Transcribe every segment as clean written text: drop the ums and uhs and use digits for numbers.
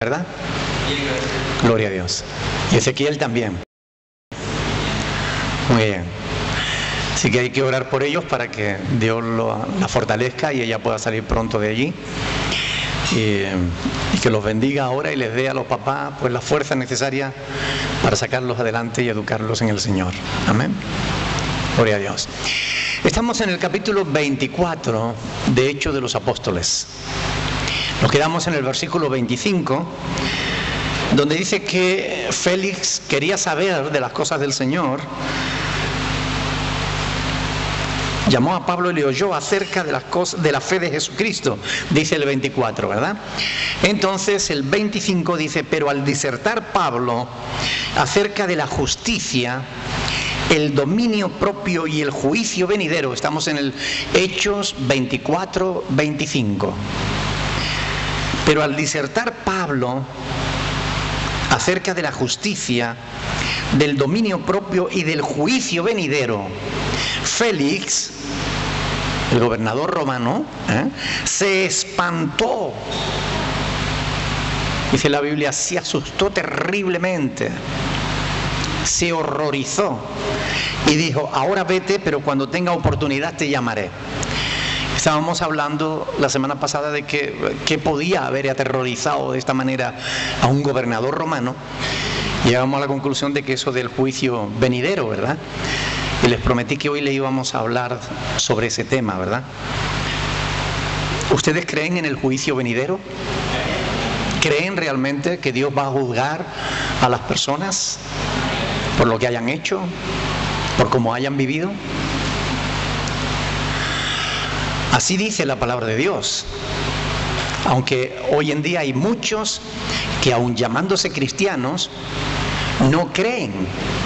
¿verdad? Gloria a Dios. Y Ezequiel también. Muy bien. Así que hay que orar por ellos para que Dios la fortalezca y ella pueda salir pronto de allí. Y que los bendiga ahora y les dé a los papás pues la fuerza necesaria para sacarlos adelante y educarlos en el Señor. Amén. Gloria a Dios. Estamos en el capítulo 24 de Hechos de los Apóstoles. Nos quedamos en el versículo 25, donde dice que Félix quería saber de las cosas del Señor. Llamó a Pablo y le oyó acerca de las cosas de la fe de Jesucristo, dice el 24, ¿verdad? Entonces el 25 dice, pero al disertar Pablo acerca de la justicia, el dominio propio y el juicio venidero, estamos en el Hechos 24, 25. Pero al disertar Pablo acerca de la justicia, del dominio propio y del juicio venidero, Félix, el gobernador romano, se espantó. Dice la Biblia, se asustó terriblemente, se horrorizó y dijo, ahora vete, pero cuando tenga oportunidad te llamaré. Estábamos hablando la semana pasada de que podía haber aterrorizado de esta manera a un gobernador romano. Llegamos a la conclusión de que eso del juicio venidero, ¿verdad? Y les prometí que hoy le íbamos a hablar sobre ese tema, ¿verdad? ¿Ustedes creen en el juicio venidero? ¿Creen realmente que Dios va a juzgar a las personas por lo que hayan hecho, por cómo hayan vivido? Así dice la palabra de Dios. Aunque hoy en día hay muchos que, aun llamándose cristianos, no creen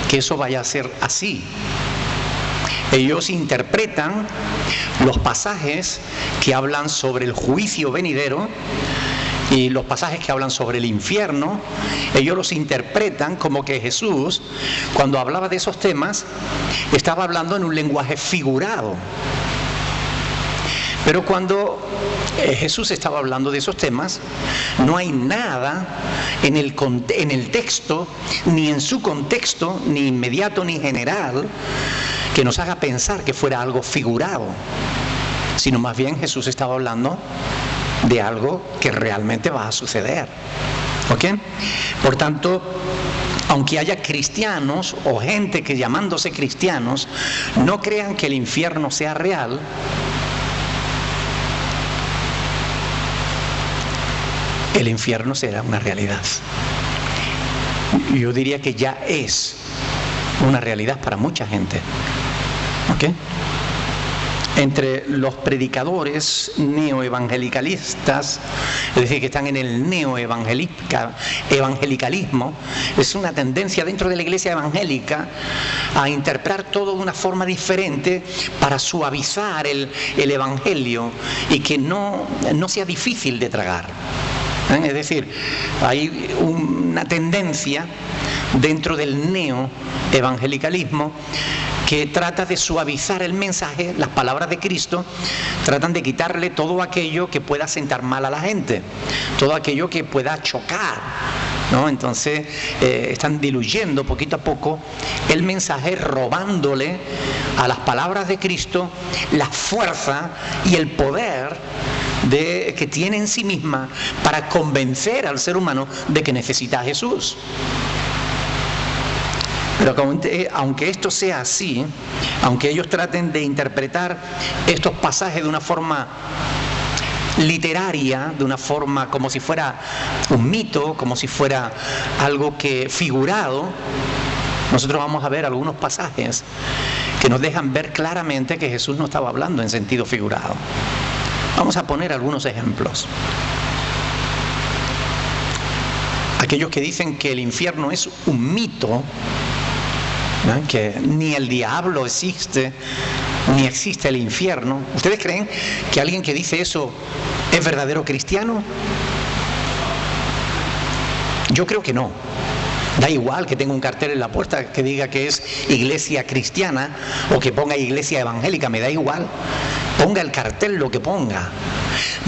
que eso vaya a ser así. Ellos interpretan los pasajes que hablan sobre el juicio venidero y los pasajes que hablan sobre el infierno. Ellos los interpretan como que Jesús, cuando hablaba de esos temas, estaba hablando en un lenguaje figurado. Pero cuando Jesús estaba hablando de esos temas, no hay nada en el texto, ni en su contexto, ni inmediato ni general, que nos haga pensar que fuera algo figurado, sino más bien Jesús estaba hablando de algo que realmente va a suceder. ¿Ok? Por tanto, aunque haya cristianos o gente que llamándose cristianos no crean que el infierno sea real, el infierno será una realidad. Yo diría que ya es una realidad para mucha gente. ¿Ok? Entre los predicadores neoevangelicalistas, es decir, que están en el neoevangelicalismo, es una tendencia dentro de la iglesia evangélica a interpretar todo de una forma diferente para suavizar el evangelio y que no sea difícil de tragar. Es decir, hay una tendencia dentro del neoevangelicalismo que trata de suavizar el mensaje, las palabras de Cristo, tratan de quitarle todo aquello que pueda sentar mal a la gente, todo aquello que pueda chocar, ¿no? Entonces están diluyendo poquito a poco el mensaje, robándole a las palabras de Cristo la fuerza y el poder que tiene en sí misma para convencer al ser humano de que necesita a Jesús. Pero aunque esto sea así, aunque ellos traten de interpretar estos pasajes de una forma literaria, de una forma como si fuera un mito, como si fuera algo que figurado, nosotros vamos a ver algunos pasajes que nos dejan ver claramente que Jesús no estaba hablando en sentido figurado. Vamos a poner algunos ejemplos. Aquellos que dicen que el infierno es un mito, ¿no? Que ni el diablo existe, ni existe el infierno. ¿Ustedes creen que alguien que dice eso es verdadero cristiano? Yo creo que no. Da igual que tenga un cartel en la puerta que diga que es iglesia cristiana o que ponga iglesia evangélica, me da igual. Ponga el cartel lo que ponga.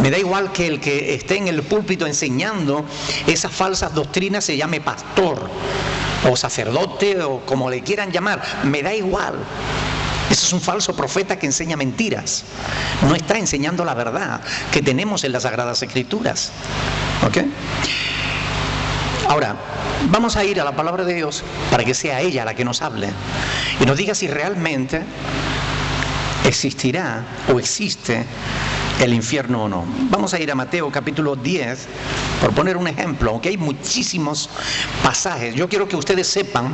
Me da igual que el que esté en el púlpito enseñando esas falsas doctrinas se llame pastor o sacerdote o como le quieran llamar, me da igual. Ese es un falso profeta que enseña mentiras. No está enseñando la verdad que tenemos en las Sagradas Escrituras. ¿Ok? Ahora, vamos a ir a la palabra de Dios para que sea ella la que nos hable y nos diga si realmente existirá o existe el infierno o no. Vamos a ir a Mateo capítulo 10, por poner un ejemplo, aunque hay muchísimos pasajes. Yo quiero que ustedes sepan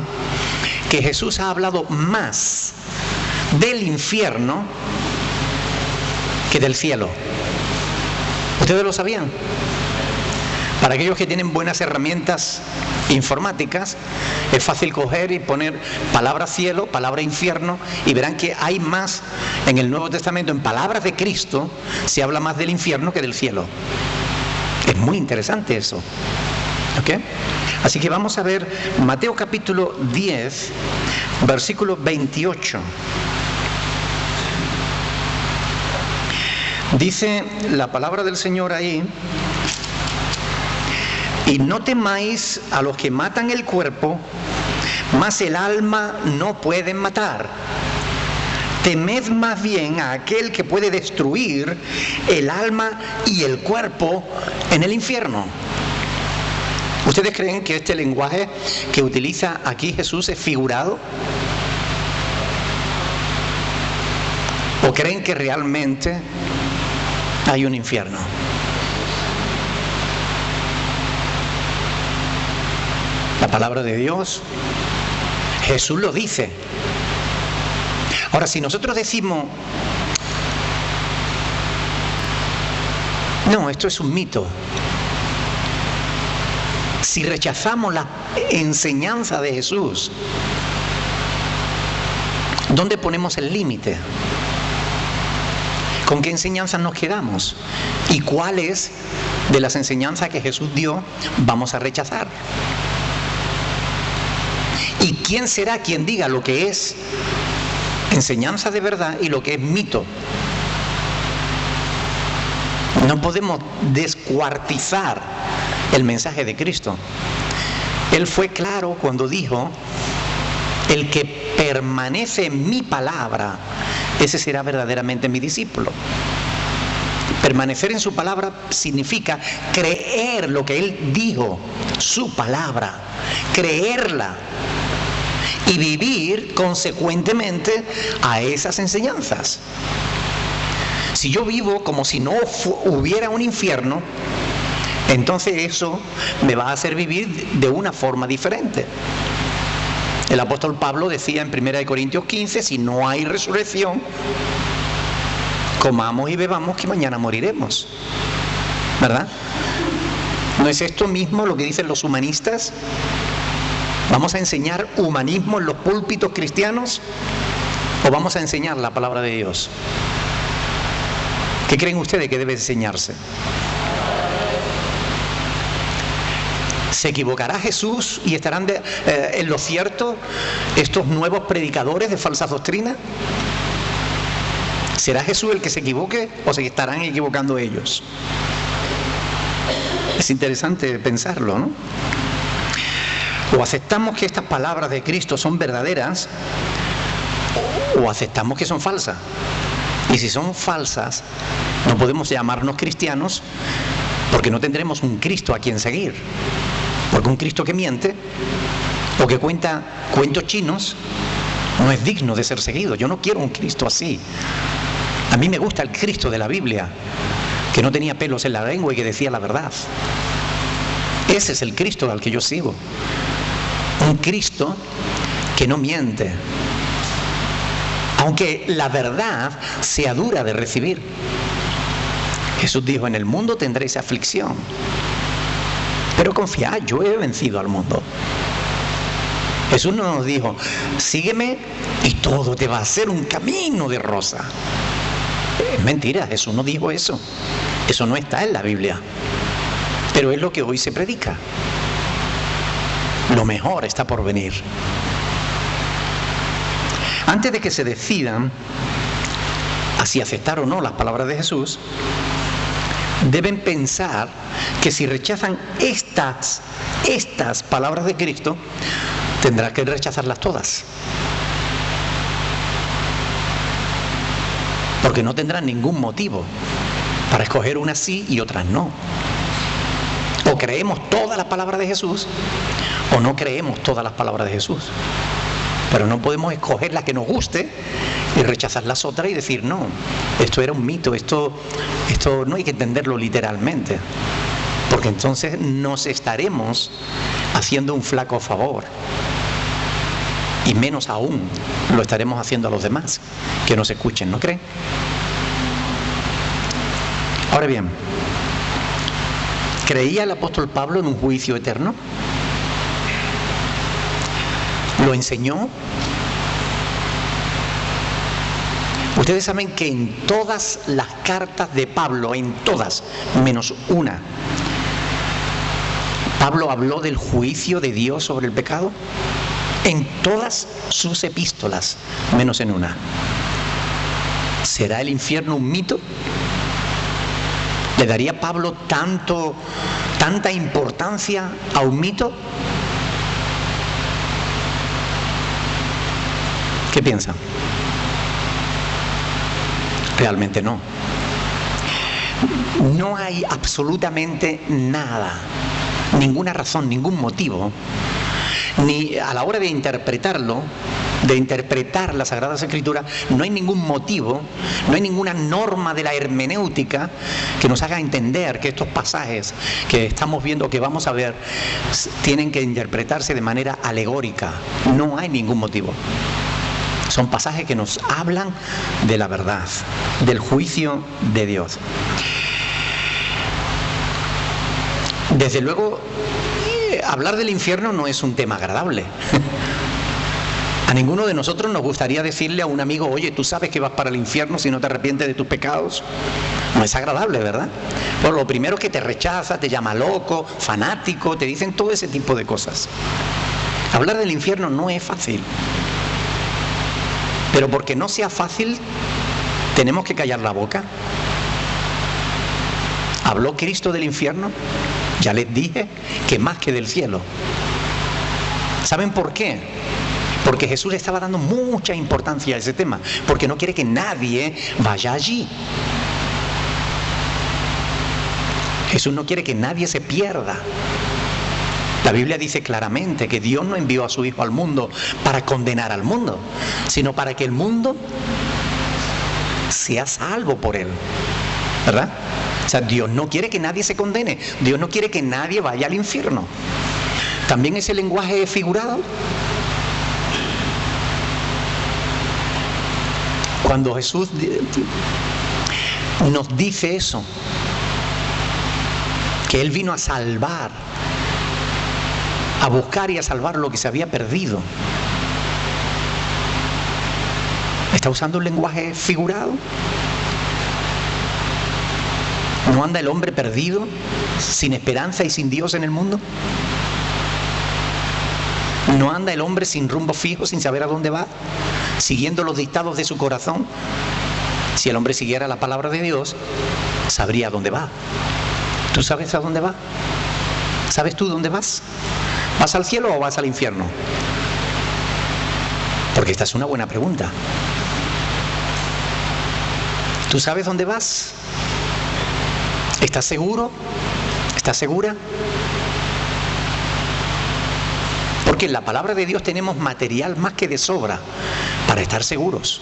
que Jesús ha hablado más del infierno que del cielo. ¿Ustedes lo sabían? Para aquellos que tienen buenas herramientas informáticas, es fácil coger y poner palabra cielo, palabra infierno, y verán que hay más en el Nuevo Testamento, en palabras de Cristo, se habla más del infierno que del cielo. Es muy interesante eso. ¿Ok? Así que vamos a ver Mateo capítulo 10, versículo 28. Dice la palabra del Señor ahí: y no temáis a los que matan el cuerpo, mas el alma no pueden matar. Temed más bien a aquel que puede destruir el alma y el cuerpo en el infierno. ¿Ustedes creen que este lenguaje que utiliza aquí Jesús es figurado? ¿O creen que realmente hay un infierno? La palabra de Dios, Jesús lo dice. Ahora, si nosotros decimos, no, esto es un mito, si rechazamos la enseñanza de Jesús, ¿dónde ponemos el límite? ¿Con qué enseñanzas nos quedamos? ¿Y cuáles de las enseñanzas que Jesús dio vamos a rechazar? ¿Y quién será quien diga lo que es enseñanza de verdad y lo que es mito? No podemos descuartizar el mensaje de Cristo. Él fue claro cuando dijo: el que permanece en mi palabra, ese será verdaderamente mi discípulo. Permanecer en su palabra significa creer lo que Él dijo, su palabra, creerla y vivir consecuentemente a esas enseñanzas. Si yo vivo como si no hubiera un infierno, entonces eso me va a hacer vivir de una forma diferente. El apóstol Pablo decía en 1 Corintios 15, si no hay resurrección, comamos y bebamos que mañana moriremos. ¿Verdad? ¿No es esto mismo lo que dicen los humanistas? ¿Vamos a enseñar humanismo en los púlpitos cristianos o vamos a enseñar la palabra de Dios? ¿Qué creen ustedes que debe enseñarse? ¿Se equivocará Jesús y estarán en lo cierto estos nuevos predicadores de falsas doctrinas? ¿Será Jesús el que se equivoque o se estarán equivocando ellos? Es interesante pensarlo, ¿no? O aceptamos que estas palabras de Cristo son verdaderas, o aceptamos que son falsas. Y si son falsas, no podemos llamarnos cristianos, porque no tendremos un Cristo a quien seguir. Porque un Cristo que miente o que cuenta cuentos chinos no es digno de ser seguido. Yo no quiero un Cristo así. A mí me gusta el Cristo de la Biblia, que no tenía pelos en la lengua y que decía la verdad. Ese es el Cristo al que yo sigo. Un Cristo que no miente, aunque la verdad sea dura de recibir. Jesús dijo: en el mundo tendréis aflicción, pero confiad, yo he vencido al mundo. Jesús no nos dijo: sígueme y todo te va a hacer un camino de rosa. Es mentira, Jesús no dijo eso. Eso no está en la Biblia, pero es lo que hoy se predica. Lo mejor está por venir. Antes de que se decidan a si aceptar o no las palabras de Jesús, deben pensar que si rechazan estas palabras de Cristo, tendrán que rechazarlas todas. Porque no tendrán ningún motivo para escoger unas sí y otras no. O creemos todas las palabras de Jesús, o no creemos todas las palabras de Jesús. Pero no podemos escoger la que nos guste y rechazar las otras y decir, no, esto era un mito, esto no hay que entenderlo literalmente. Porque entonces nos estaremos haciendo un flaco favor. Y menos aún lo estaremos haciendo a los demás, que nos escuchen, ¿no creen? Ahora bien, ¿creía el apóstol Pablo en un juicio eterno? ¿Lo enseñó? Ustedes saben que en todas las cartas de Pablo, en todas, menos una, Pablo habló del juicio de Dios sobre el pecado. En todas sus epístolas, menos en una. ¿Será el infierno un mito? ¿Le daría Pablo tanta importancia a un mito? ¿Qué piensan? Realmente no. No hay absolutamente nada, ninguna razón, ningún motivo, ni a la hora de interpretarlo, de interpretar las Sagradas Escrituras, no hay ningún motivo, no hay ninguna norma de la hermenéutica que nos haga entender que estos pasajes que estamos viendo, que vamos a ver, tienen que interpretarse de manera alegórica. No hay ningún motivo. Son pasajes que nos hablan de la verdad, del juicio de Dios. Desde luego, hablar del infierno no es un tema agradable. A ninguno de nosotros nos gustaría decirle a un amigo, oye, tú sabes que vas para el infierno si no te arrepientes de tus pecados. No es agradable, ¿verdad? Pues lo primero es que te rechaza, te llama loco, fanático, te dicen todo ese tipo de cosas. Hablar del infierno no es fácil. Pero porque no sea fácil, tenemos que callar la boca. ¿Habló Cristo del infierno? Ya les dije que más que del cielo. ¿Saben por qué? Porque Jesús le estaba dando mucha importancia a ese tema, porque no quiere que nadie vaya allí. Jesús no quiere que nadie se pierda. La Biblia dice claramente que Dios no envió a su Hijo al mundo para condenar al mundo, sino para que el mundo sea salvo por él, ¿verdad? O sea, Dios no quiere que nadie se condene, Dios no quiere que nadie vaya al infierno. También ese lenguaje figurado. Cuando Jesús nos dice eso, que Él vino a salvar, a buscar y a salvar lo que se había perdido, ¿está usando un lenguaje figurado? ¿No anda el hombre perdido, sin esperanza y sin Dios en el mundo? ¿No anda el hombre sin rumbo fijo, sin saber a dónde va, siguiendo los dictados de su corazón? Si el hombre siguiera la palabra de Dios, sabría a dónde va. ¿Tú sabes a dónde va? ¿Sabes tú dónde vas? ¿Vas al cielo o vas al infierno? Porque esta es una buena pregunta. ¿Tú sabes dónde vas? ¿Estás seguro? ¿Estás segura? Porque en la palabra de Dios tenemos material más que de sobra para estar seguros.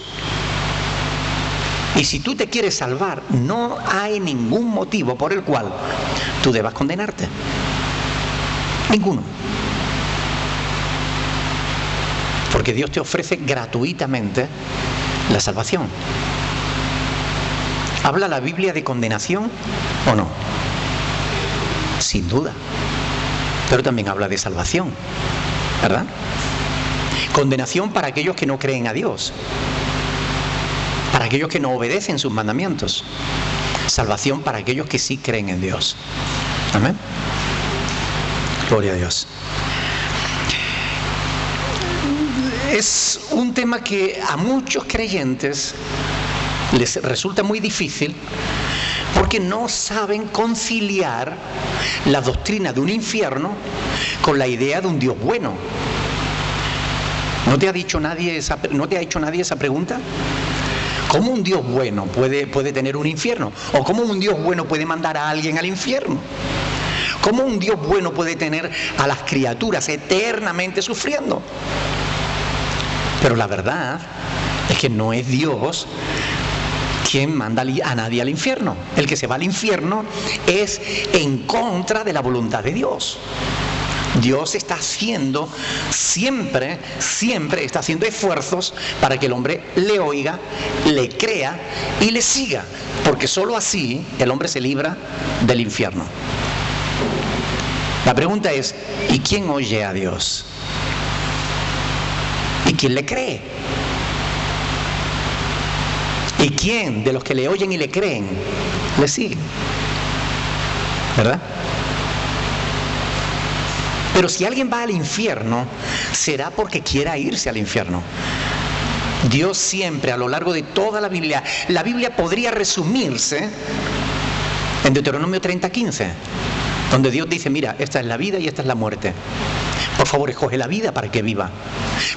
Y si tú te quieres salvar, no hay ningún motivo por el cual tú debas condenarte. Ninguno. Porque Dios te ofrece gratuitamente la salvación. ¿Habla la Biblia de condenación o no? Sin duda. Pero también habla de salvación, ¿verdad? Condenación para aquellos que no creen a Dios, para aquellos que no obedecen sus mandamientos. Salvación para aquellos que sí creen en Dios. Amén. Gloria a Dios. Es un tema que a muchos creyentes les resulta muy difícil, Porque no saben conciliar la doctrina de un infierno con la idea de un Dios bueno. ¿No te ha hecho nadie esa pregunta? ¿Cómo un Dios bueno puede tener un infierno? ¿O cómo un Dios bueno puede mandar a alguien al infierno? ¿Cómo un Dios bueno puede tener a las criaturas eternamente sufriendo? Pero la verdad es que no es Dios quien manda a nadie al infierno. El que se va al infierno es en contra de la voluntad de Dios. Dios está haciendo siempre está haciendo esfuerzos para que el hombre le oiga, le crea y le siga, porque sólo así el hombre se libra del infierno. La pregunta es, ¿y quién oye a Dios? ¿Y quién le cree? ¿Y quién de los que le oyen y le creen le siguen? ¿Verdad? Pero si alguien va al infierno, será porque quiera irse al infierno. Dios siempre, a lo largo de toda la Biblia podría resumirse en Deuteronomio 30:15, donde Dios dice, mira, esta es la vida y esta es la muerte. Por favor, escoge la vida para que viva.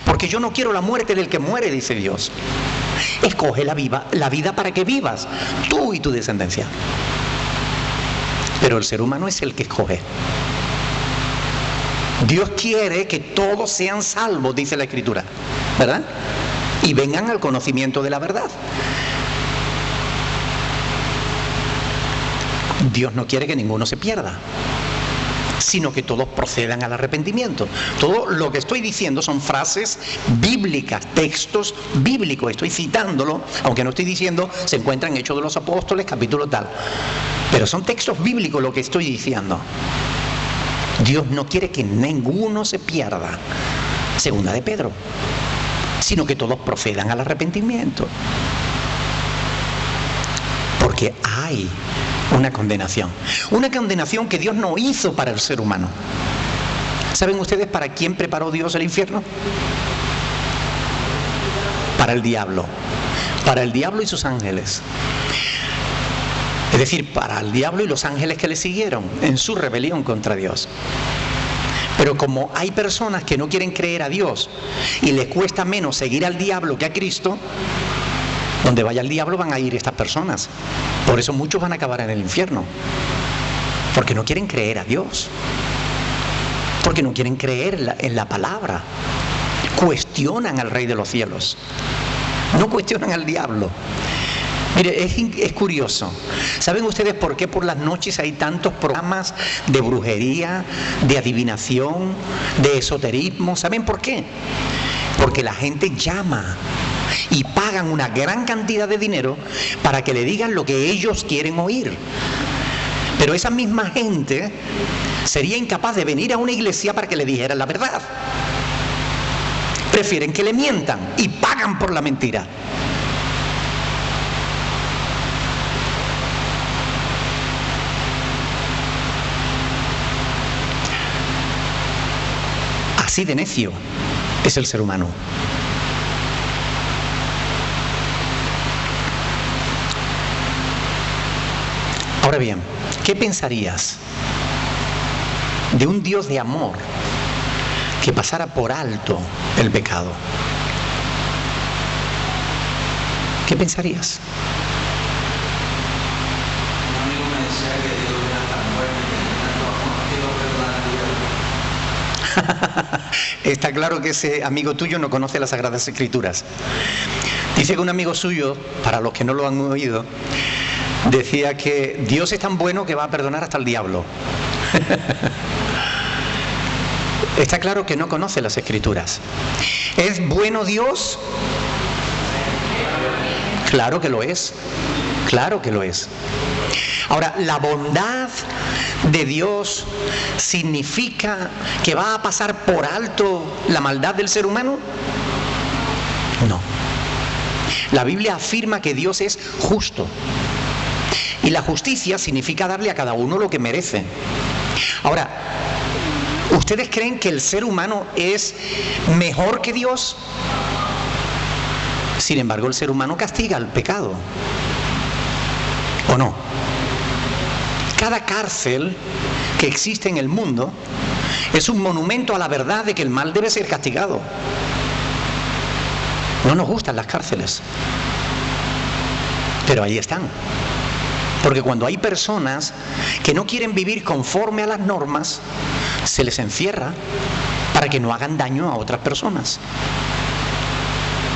Porque yo no quiero la muerte del que muere, dice Dios. Escoge la vida para que vivas, tú y tu descendencia. Pero el ser humano es el que escoge. Dios quiere que todos sean salvos, dice la Escritura, ¿verdad? Y vengan al conocimiento de la verdad. Dios no quiere que ninguno se pierda, sino que todos procedan al arrepentimiento. Todo lo que estoy diciendo son frases bíblicas, textos bíblicos. Estoy citándolo, aunque no estoy diciendo se encuentra en Hechos de los Apóstoles, capítulo tal. Pero son textos bíblicos lo que estoy diciendo. Dios no quiere que ninguno se pierda, segunda de Pedro, sino que todos procedan al arrepentimiento. Porque hay una condenación que Dios no hizo para el ser humano. ¿Saben ustedes para quién preparó Dios el infierno? Para el diablo y sus ángeles. Es decir, para el diablo y los ángeles que le siguieron en su rebelión contra Dios. Pero como hay personas que no quieren creer a Dios y les cuesta menos seguir al diablo que a Cristo, donde vaya el diablo van a ir estas personas. Por eso muchos van a acabar en el infierno. Porque no quieren creer a Dios. Porque no quieren creer en la palabra. Cuestionan al Rey de los cielos. No cuestionan al diablo. Mire, es curioso. ¿Saben ustedes por qué por las noches hay tantos programas de brujería, de adivinación, de esoterismo? ¿Saben por qué? Porque la gente llama y pagan una gran cantidad de dinero para que le digan lo que ellos quieren oír. Pero esa misma gente sería incapaz de venir a una iglesia para que le dijeran la verdad. Prefieren que le mientan y pagan por la mentira. Así de necio es el ser humano. Ahora bien, ¿qué pensarías de un Dios de amor que pasara por alto el pecado? ¿Qué pensarías? Un amigo me decía que Dios era tan bueno y tenía tanto amor que lo perdonaría. Está claro que ese amigo tuyo no conoce las Sagradas Escrituras. Dice que un amigo suyo, para los que no lo han oído, decía que Dios es tan bueno que va a perdonar hasta el diablo. Está claro que no conoce las Escrituras. ¿Es bueno Dios? Claro que lo es. Claro que lo es. Ahora, ¿la bondad de Dios significa que va a pasar por alto la maldad del ser humano? No. La Biblia afirma que Dios es justo. Y la justicia significa darle a cada uno lo que merece. Ahora, ¿ustedes creen que el ser humano es mejor que Dios? Sin embargo, el ser humano castiga el pecado. ¿O no? Cada cárcel que existe en el mundo es un monumento a la verdad de que el mal debe ser castigado. No nos gustan las cárceles, pero ahí están. Porque cuando hay personas que no quieren vivir conforme a las normas, se les encierra para que no hagan daño a otras personas,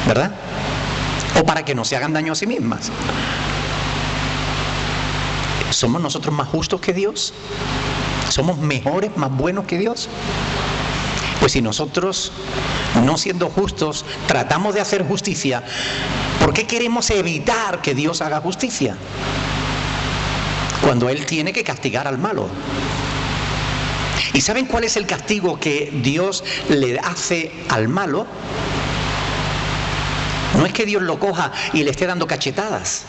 ¿verdad? O para que no se hagan daño a sí mismas. ¿Somos nosotros más justos que Dios? ¿Somos mejores, más buenos que Dios? Pues si nosotros, no siendo justos, tratamos de hacer justicia, ¿por qué queremos evitar que Dios haga justicia? Cuando Él tiene que castigar al malo. ¿Y saben cuál es el castigo que Dios le hace al malo? No es que Dios lo coja y le esté dando cachetadas.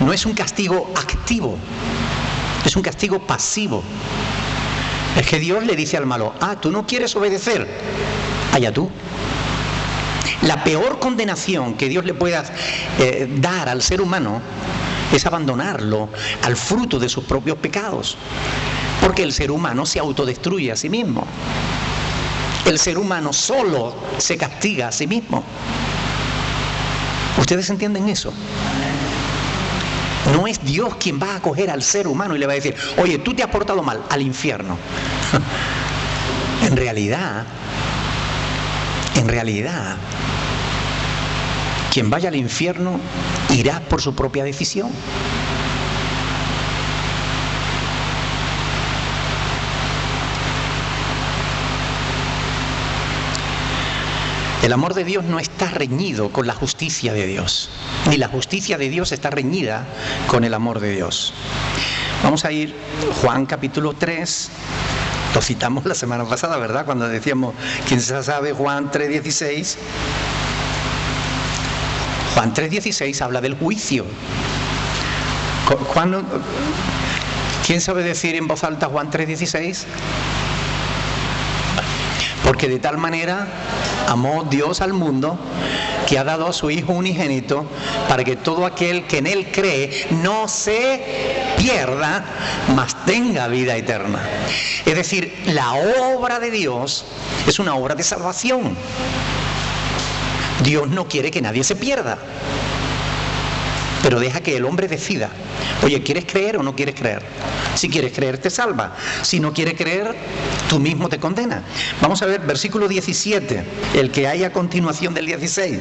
No es un castigo activo, es un castigo pasivo. Es que Dios le dice al malo: tú no quieres obedecer, allá tú. La peor condenación que Dios le pueda dar al ser humano es abandonarlo al fruto de sus propios pecados, porque el ser humano se autodestruye a sí mismo. El ser humano solo se castiga a sí mismo. ¿Ustedes entienden eso? No es Dios quien va a coger al ser humano y le va a decir: oye, tú te has portado mal, al infierno. En realidad, quien vaya al infierno irá por su propia decisión. El amor de Dios no está reñido con la justicia de Dios, ni la justicia de Dios está reñida con el amor de Dios. Vamos a ir Juan capítulo 3, lo citamos la semana pasada, ¿verdad? Cuando decíamos, ¿quién se sabe Juan 3:16? Juan 3:16 habla del juicio. ¿Quién sabe decir en voz alta Juan 3:16? Porque de tal manera amó Dios al mundo que ha dado a su Hijo unigénito para que todo aquel que en Él cree no se pierda, mas tenga vida eterna. Es decir, la obra de Dios es una obra de salvación. Dios no quiere que nadie se pierda, pero deja que el hombre decida. Oye, ¿quieres creer o no quieres creer? Si quieres creer, te salva. Si no quieres creer, tú mismo te condenas. Vamos a ver versículo 17, el que hay a continuación del 16.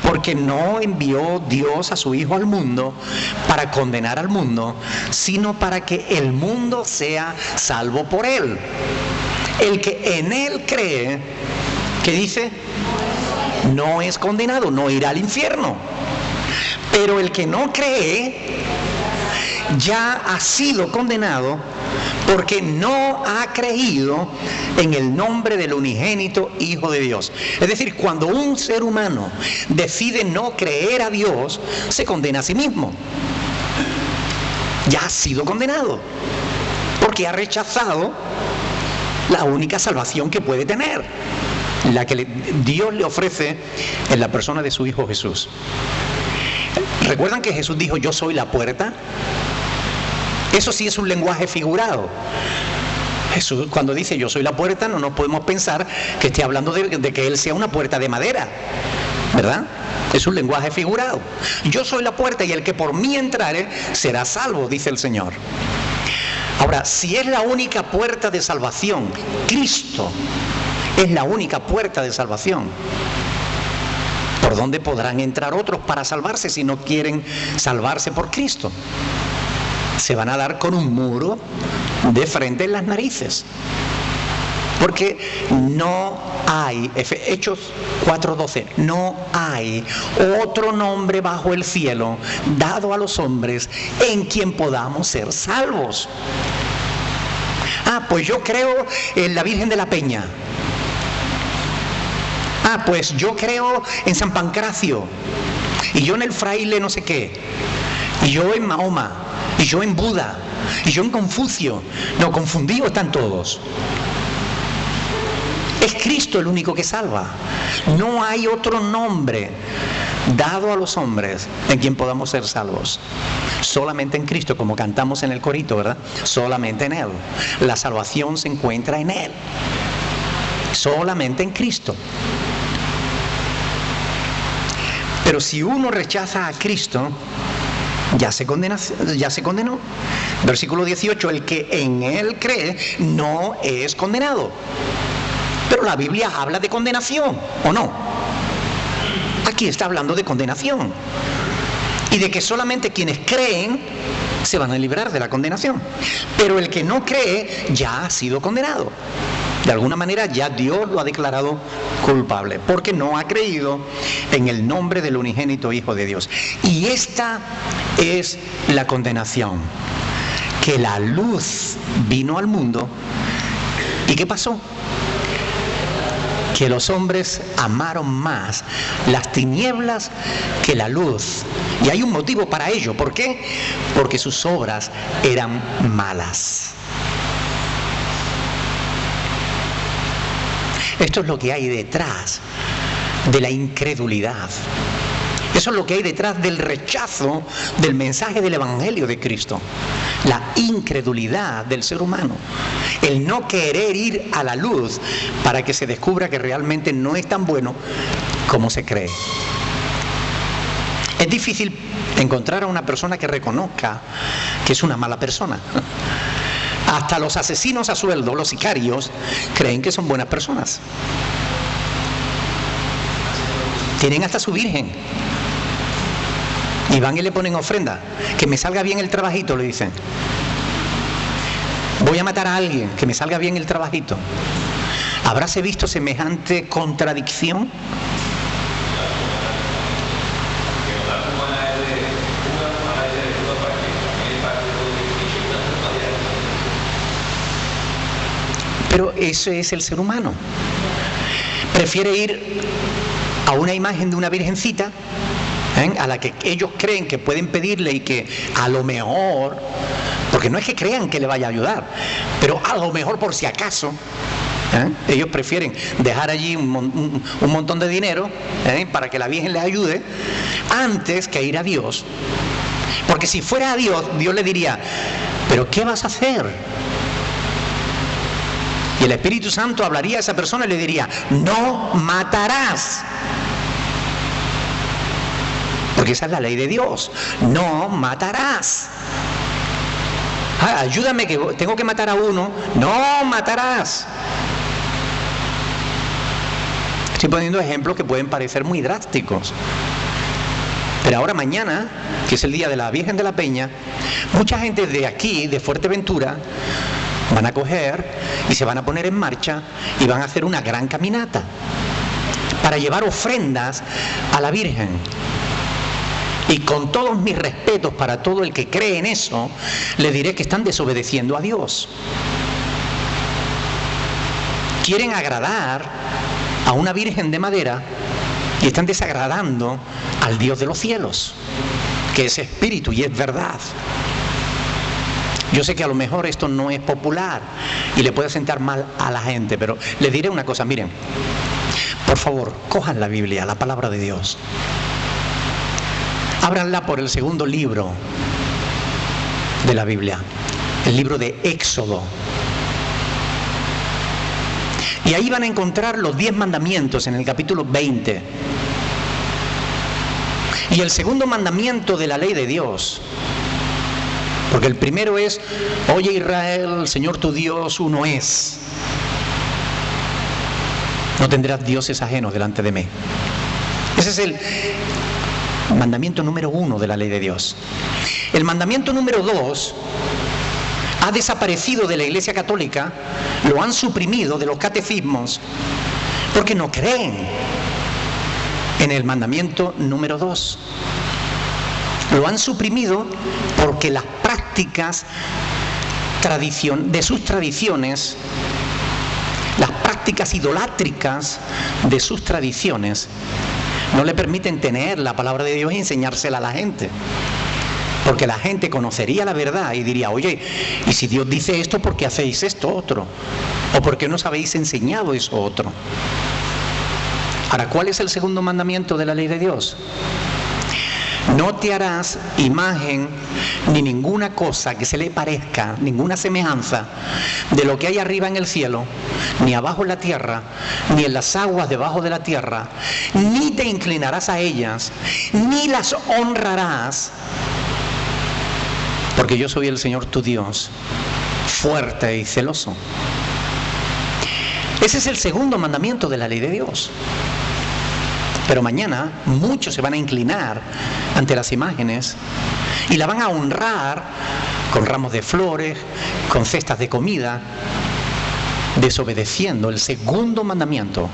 Porque no envió Dios a su Hijo al mundo para condenar al mundo, sino para que el mundo sea salvo por Él. El que en Él cree, ¿qué dice? No es condenado, no irá al infierno. Pero el que no cree ya ha sido condenado porque no ha creído en el nombre del unigénito Hijo de Dios. Es decir, cuando un ser humano decide no creer a Dios, se condena a sí mismo. Ya ha sido condenado porque ha rechazado la única salvación que puede tener, la que Dios le ofrece en la persona de su Hijo Jesús. ¿Recuerdan que Jesús dijo: yo soy la puerta? Eso sí es un lenguaje figurado. Jesús, cuando dice yo soy la puerta, no nos podemos pensar que esté hablando de que Él sea una puerta de madera, ¿verdad? Es un lenguaje figurado. Yo soy la puerta y el que por mí entrare será salvo, dice el Señor. Ahora, si es la única puerta de salvación, Cristo es la única puerta de salvación, ¿por dónde podrán entrar otros para salvarse si no quieren salvarse por Cristo? Se van a dar con un muro de frente en las narices. Porque no hay, Hechos 4:12, no hay otro nombre bajo el cielo dado a los hombres en quien podamos ser salvos. Pues yo creo en la Virgen de la Peña. Pues yo creo en San Pancracio, y yo en el fraile no sé qué, y yo en Mahoma, y yo en Buda, y yo en Confucio. No, confundidos están todos. Es Cristo el único que salva. No hay otro nombre dado a los hombres en quien podamos ser salvos. Solamente en Cristo, como cantamos en el corito, ¿verdad? Solamente en Él. La salvación se encuentra en Él. Solamente en Cristo. Pero si uno rechaza a Cristo, ya se condenó. Versículo 18, el que en Él cree no es condenado. Pero la Biblia habla de condenación, ¿o no? Aquí está hablando de condenación. Y de que solamente quienes creen se van a librar de la condenación. Pero el que no cree ya ha sido condenado. De alguna manera ya Dios lo ha declarado culpable, porque no ha creído en el nombre del unigénito Hijo de Dios. Y esta es la condenación, que la luz vino al mundo. ¿Y qué pasó? Que los hombres amaron más las tinieblas que la luz. Y hay un motivo para ello. ¿Por qué? Porque sus obras eran malas. Esto es lo que hay detrás de la incredulidad. Eso es lo que hay detrás del rechazo del mensaje del Evangelio de Cristo. La incredulidad del ser humano. El no querer ir a la luz para que se descubra que realmente no es tan bueno como se cree. Es difícil encontrar a una persona que reconozca que es una mala persona. Hasta los asesinos a sueldo, los sicarios, creen que son buenas personas. Tienen hasta su virgen. Y van y le ponen ofrenda. Que me salga bien el trabajito, le dicen. Voy a matar a alguien, que me salga bien el trabajito. ¿Habráse visto semejante contradicción? Pero eso es el ser humano. Prefiere ir a una imagen de una virgencita, a la que ellos creen que pueden pedirle y que a lo mejor, porque no es que crean que le vaya a ayudar, pero a lo mejor por si acaso, ellos prefieren dejar allí un montón de dinero para que la Virgen les ayude antes que ir a Dios. Porque si fuera a Dios, Dios le diría, ¿pero qué vas a hacer? Y el Espíritu Santo hablaría a esa persona y le diría, no matarás. Porque esa es la ley de Dios. No matarás. Ayúdame que tengo que matar a uno. No matarás. Estoy poniendo ejemplos que pueden parecer muy drásticos. Pero ahora mañana, que es el día de la Virgen de la Peña, mucha gente de aquí, de Fuerteventura, van a coger y se van a poner en marcha y van a hacer una gran caminata para llevar ofrendas a la Virgen. Y con todos mis respetos para todo el que cree en eso, le diré que están desobedeciendo a Dios. Quieren agradar a una Virgen de madera y están desagradando al Dios de los cielos, que es espíritu y es verdad. Yo sé que a lo mejor esto no es popular y le puede sentar mal a la gente, pero les diré una cosa, miren, por favor, cojan la Biblia, la palabra de Dios. Ábranla por el segundo libro de la Biblia, el libro de Éxodo. Y ahí van a encontrar los 10 mandamientos en el capítulo 20. Y el segundo mandamiento de la ley de Dios. Porque el primero es, oye Israel, el Señor tu Dios uno es. No tendrás dioses ajenos delante de mí. Ese es el mandamiento número 1 de la ley de Dios. El mandamiento número 2 ha desaparecido de la Iglesia Católica, lo han suprimido de los catecismos, porque no creen en el mandamiento número 2. Lo han suprimido porque las prácticas de sus tradiciones, las prácticas idolátricas de sus tradiciones, no le permiten tener la palabra de Dios y enseñársela a la gente. Porque la gente conocería la verdad y diría, oye, y si Dios dice esto, ¿por qué hacéis esto otro? ¿O por qué no os habéis enseñado eso otro? Ahora, ¿cuál es el segundo mandamiento de la ley de Dios? No te harás imagen ni ninguna cosa que se le parezca, ninguna semejanza de lo que hay arriba en el cielo, ni abajo en la tierra, ni en las aguas debajo de la tierra, ni te inclinarás a ellas, ni las honrarás, porque yo soy el Señor tu Dios, fuerte y celoso. Ese es el segundo mandamiento de la ley de Dios. Pero mañana muchos se van a inclinar ante las imágenes y la van a honrar con ramos de flores, con cestas de comida, desobedeciendo el segundo mandamiento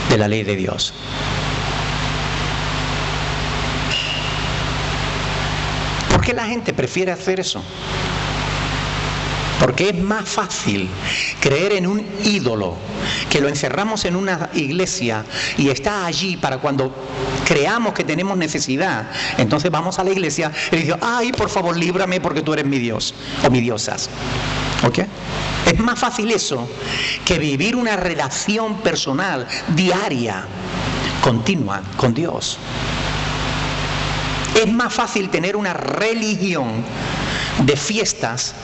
de la ley de Dios. ¿Por qué la gente prefiere hacer eso? Porque es más fácil creer en un ídolo, que lo encerramos en una iglesia y está allí para cuando creamos que tenemos necesidad. Entonces vamos a la iglesia y le digo, ay, por favor, líbrame porque tú eres mi Dios o mi diosas. ¿Ok? Es más fácil eso que vivir una relación personal, diaria, continua con Dios. Es más fácil tener una religión de fiestas.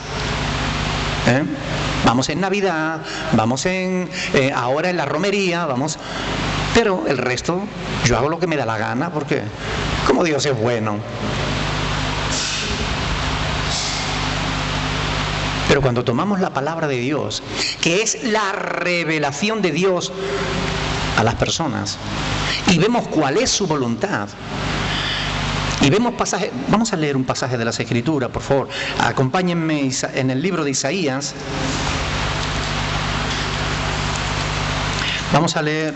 Vamos en Navidad, vamos ahora en la romería, vamos, pero el resto yo hago lo que me da la gana porque como Dios es bueno. Pero cuando tomamos la palabra de Dios, que es la revelación de Dios a las personas, y vemos cuál es su voluntad, y vemos pasajes, vamos a leer un pasaje de las Escrituras, por favor. Acompáñenme en el libro de Isaías. Vamos a leer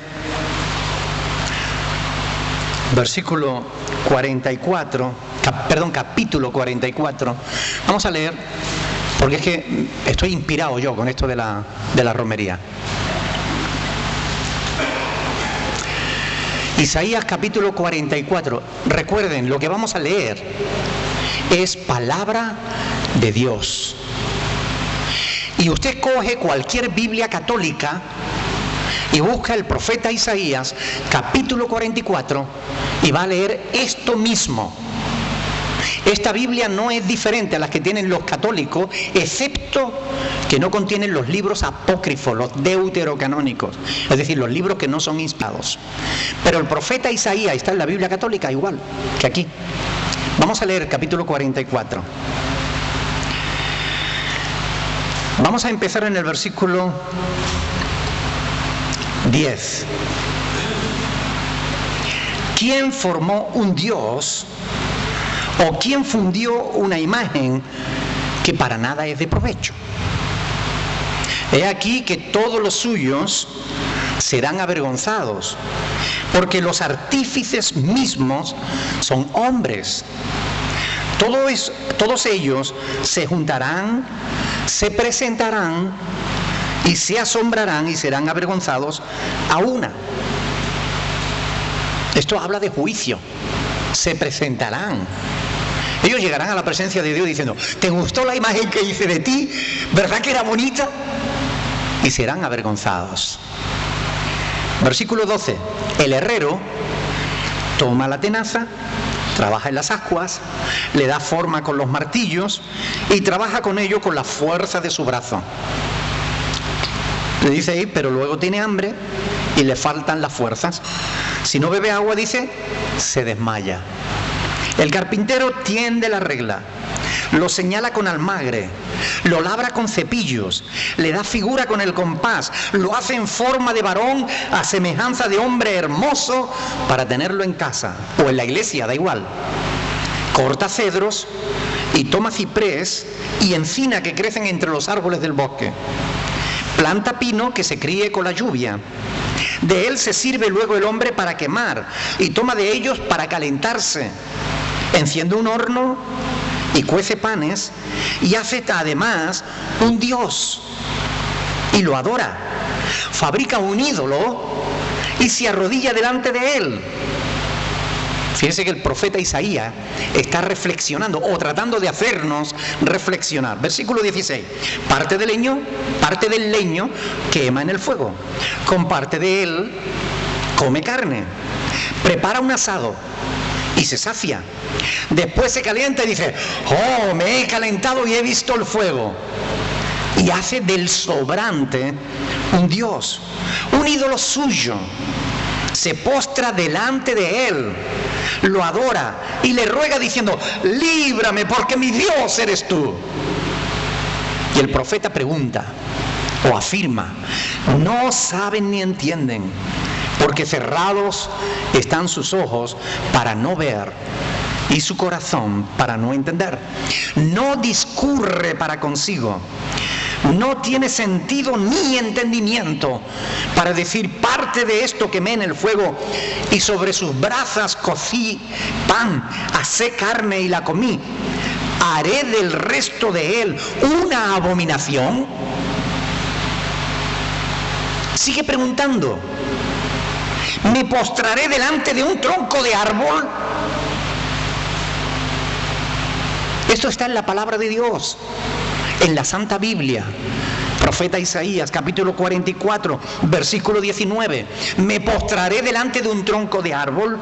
versículo 44, capítulo 44. Vamos a leer, porque es que estoy inspirado yo con esto de la romería. Isaías capítulo 44. Recuerden, lo que vamos a leer es palabra de Dios. Y usted coge cualquier Biblia católica y busca el profeta Isaías capítulo 44 y va a leer esto mismo. Esta Biblia no es diferente a las que tienen los católicos, excepto que no contienen los libros apócrifos, los deuterocanónicos, es decir, los libros que no son inspirados. Pero el profeta Isaías está en la Biblia católica igual que aquí. Vamos a leer el capítulo 44. Vamos a empezar en el versículo 10. ¿Quién formó un Dios o quién fundió una imagen que para nada es de provecho? He aquí que todos los suyos serán avergonzados, porque los artífices mismos son hombres. Todos ellos se juntarán, se presentarán y se asombrarán y serán avergonzados a una. Esto habla de juicio. Se presentarán. Ellos llegarán a la presencia de Dios diciendo, ¿te gustó la imagen que hice de ti? ¿Verdad que era bonita? Y serán avergonzados. Versículo 12. El herrero toma la tenaza, trabaja en las ascuas, le da forma con los martillos y trabaja con ello con la fuerza de su brazo. Le dice ahí, pero luego tiene hambre y le faltan las fuerzas. Si no bebe agua, dice, se desmaya. El carpintero tiende la regla, lo señala con almagre, lo labra con cepillos, le da figura con el compás, lo hace en forma de varón a semejanza de hombre hermoso para tenerlo en casa o en la iglesia, da igual. Corta cedros y toma ciprés y encina que crecen entre los árboles del bosque. Planta pino que se críe con la lluvia. De él se sirve luego el hombre para quemar y toma de ellos para calentarse. Enciende un horno y cuece panes y hace además un dios y lo adora. Fabrica un ídolo y se arrodilla delante de él. Fíjense que el profeta Isaías está reflexionando o tratando de hacernos reflexionar. Versículo 16. Parte del leño quema en el fuego. Con parte de él come carne, prepara un asado y se sacia. Después se calienta y dice, oh, me he calentado y he visto el fuego. Y hace del sobrante un dios, un ídolo suyo. Se postra delante de él, lo adora y le ruega diciendo, líbrame porque mi Dios eres tú. Y el profeta pregunta o afirma, no saben ni entienden, porque cerrados están sus ojos para no ver y su corazón para no entender. No discurre para consigo, no tiene sentido ni entendimiento para decir, parte de esto quemé en el fuego y sobre sus brasas cocí pan, asé carne y la comí. ¿Haré del resto de él una abominación? Sigue preguntando. ¿Me postraré delante de un tronco de árbol? Esto está en la palabra de Dios, en la Santa Biblia. Profeta Isaías, capítulo 44, versículo 19. ¿Me postraré delante de un tronco de árbol?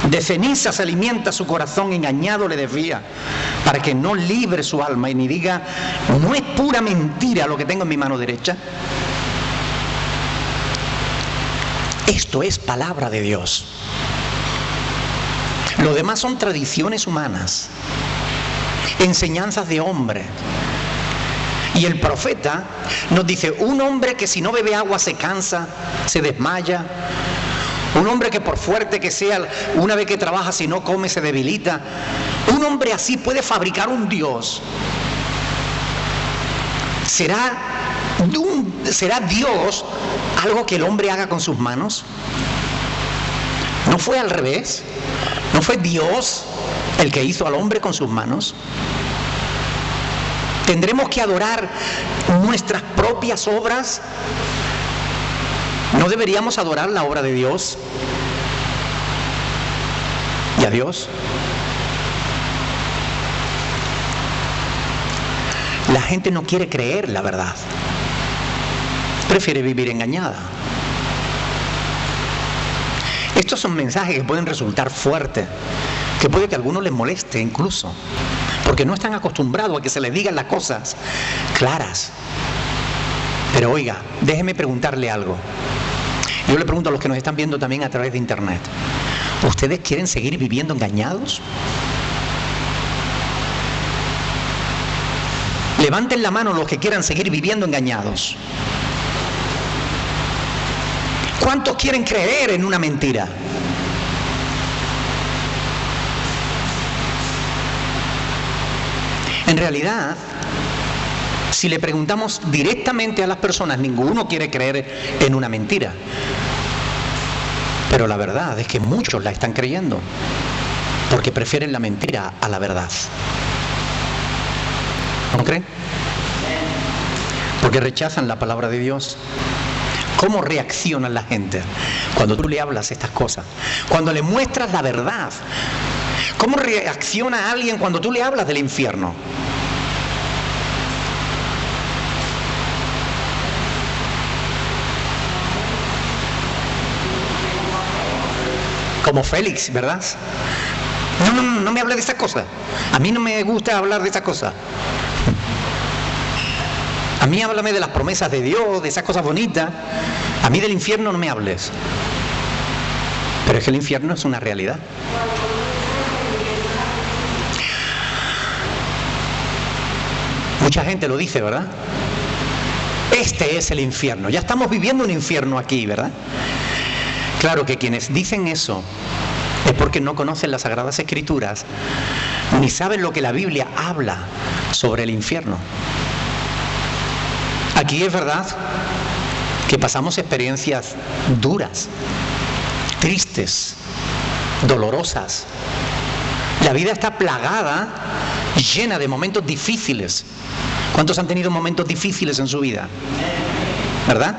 De cenizas se alimenta su corazón, engañado le desvía, para que no libre su alma y ni diga, ¿no es pura mentira lo que tengo en mi mano derecha? Esto es palabra de Dios. Lo demás son tradiciones humanas, enseñanzas de hombre. Y el profeta nos dice, un hombre que si no bebe agua se cansa, se desmaya. Un hombre que por fuerte que sea, una vez que trabaja, si no come, se debilita. Un hombre así puede fabricar un Dios. ¿Será Dios algo que el hombre haga con sus manos? ¿No fue al revés? ¿No fue Dios el que hizo al hombre con sus manos? ¿Tendremos que adorar nuestras propias obras? ¿No deberíamos adorar la obra de Dios y a Dios? La gente no quiere creer la verdad. Prefiere vivir engañada. Estos son mensajes que pueden resultar fuertes, que puede que a algunos les moleste incluso, porque no están acostumbrados a que se les digan las cosas claras. Pero oiga, déjeme preguntarle algo. Yo le pregunto a los que nos están viendo también a través de internet, ¿ustedes quieren seguir viviendo engañados? Levanten la mano los que quieran seguir viviendo engañados. ¿Cuántos quieren creer en una mentira? En realidad, si le preguntamos directamente a las personas, ninguno quiere creer en una mentira. Pero la verdad es que muchos la están creyendo, porque prefieren la mentira a la verdad. ¿No creen? Porque rechazan la palabra de Dios. ¿Cómo reacciona la gente cuando tú le hablas estas cosas? Cuando le muestras la verdad. ¿Cómo reacciona alguien cuando tú le hablas del infierno? Como Félix, ¿verdad? No me hable de esas cosas. A mí no me gusta hablar de esas cosas. A mí háblame de las promesas de Dios, de esas cosas bonitas. A mí del infierno no me hables. Pero es que el infierno es una realidad. Mucha gente lo dice, ¿verdad? Este es el infierno. Ya estamos viviendo un infierno aquí, ¿verdad? Claro que quienes dicen eso es porque no conocen las Sagradas Escrituras ni saben lo que la Biblia habla sobre el infierno. Aquí es verdad que pasamos experiencias duras, tristes, dolorosas. La vida está plagada, llena de momentos difíciles. ¿Cuántos han tenido momentos difíciles en su vida? ¿Verdad?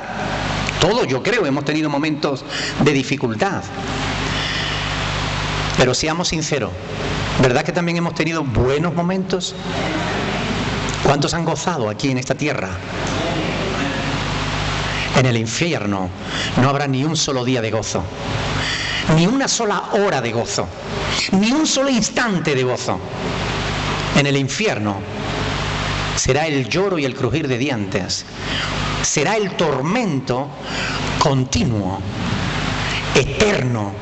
Todos, yo creo, hemos tenido momentos de dificultad. Pero seamos sinceros, ¿verdad que también hemos tenido buenos momentos? ¿Cuántos han gozado aquí en esta tierra? En el infierno no habrá ni un solo día de gozo, ni una sola hora de gozo, ni un solo instante de gozo. En el infierno será el lloro y el crujir de dientes, será el tormento continuo, eterno,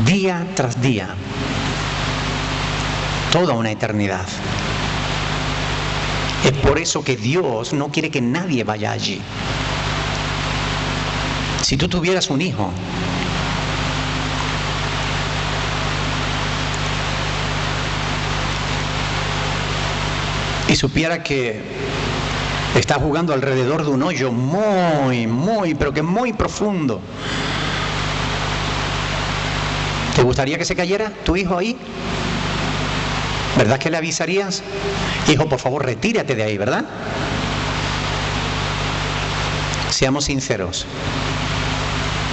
día tras día, toda una eternidad. Es por eso que Dios no quiere que nadie vaya allí. Si tú tuvieras un hijo y supiera que está jugando alrededor de un hoyo pero que muy profundo, ¿te gustaría que se cayera tu hijo ahí? ¿Verdad que le avisarías? Hijo, por favor, retírate de ahí, ¿verdad? Seamos sinceros.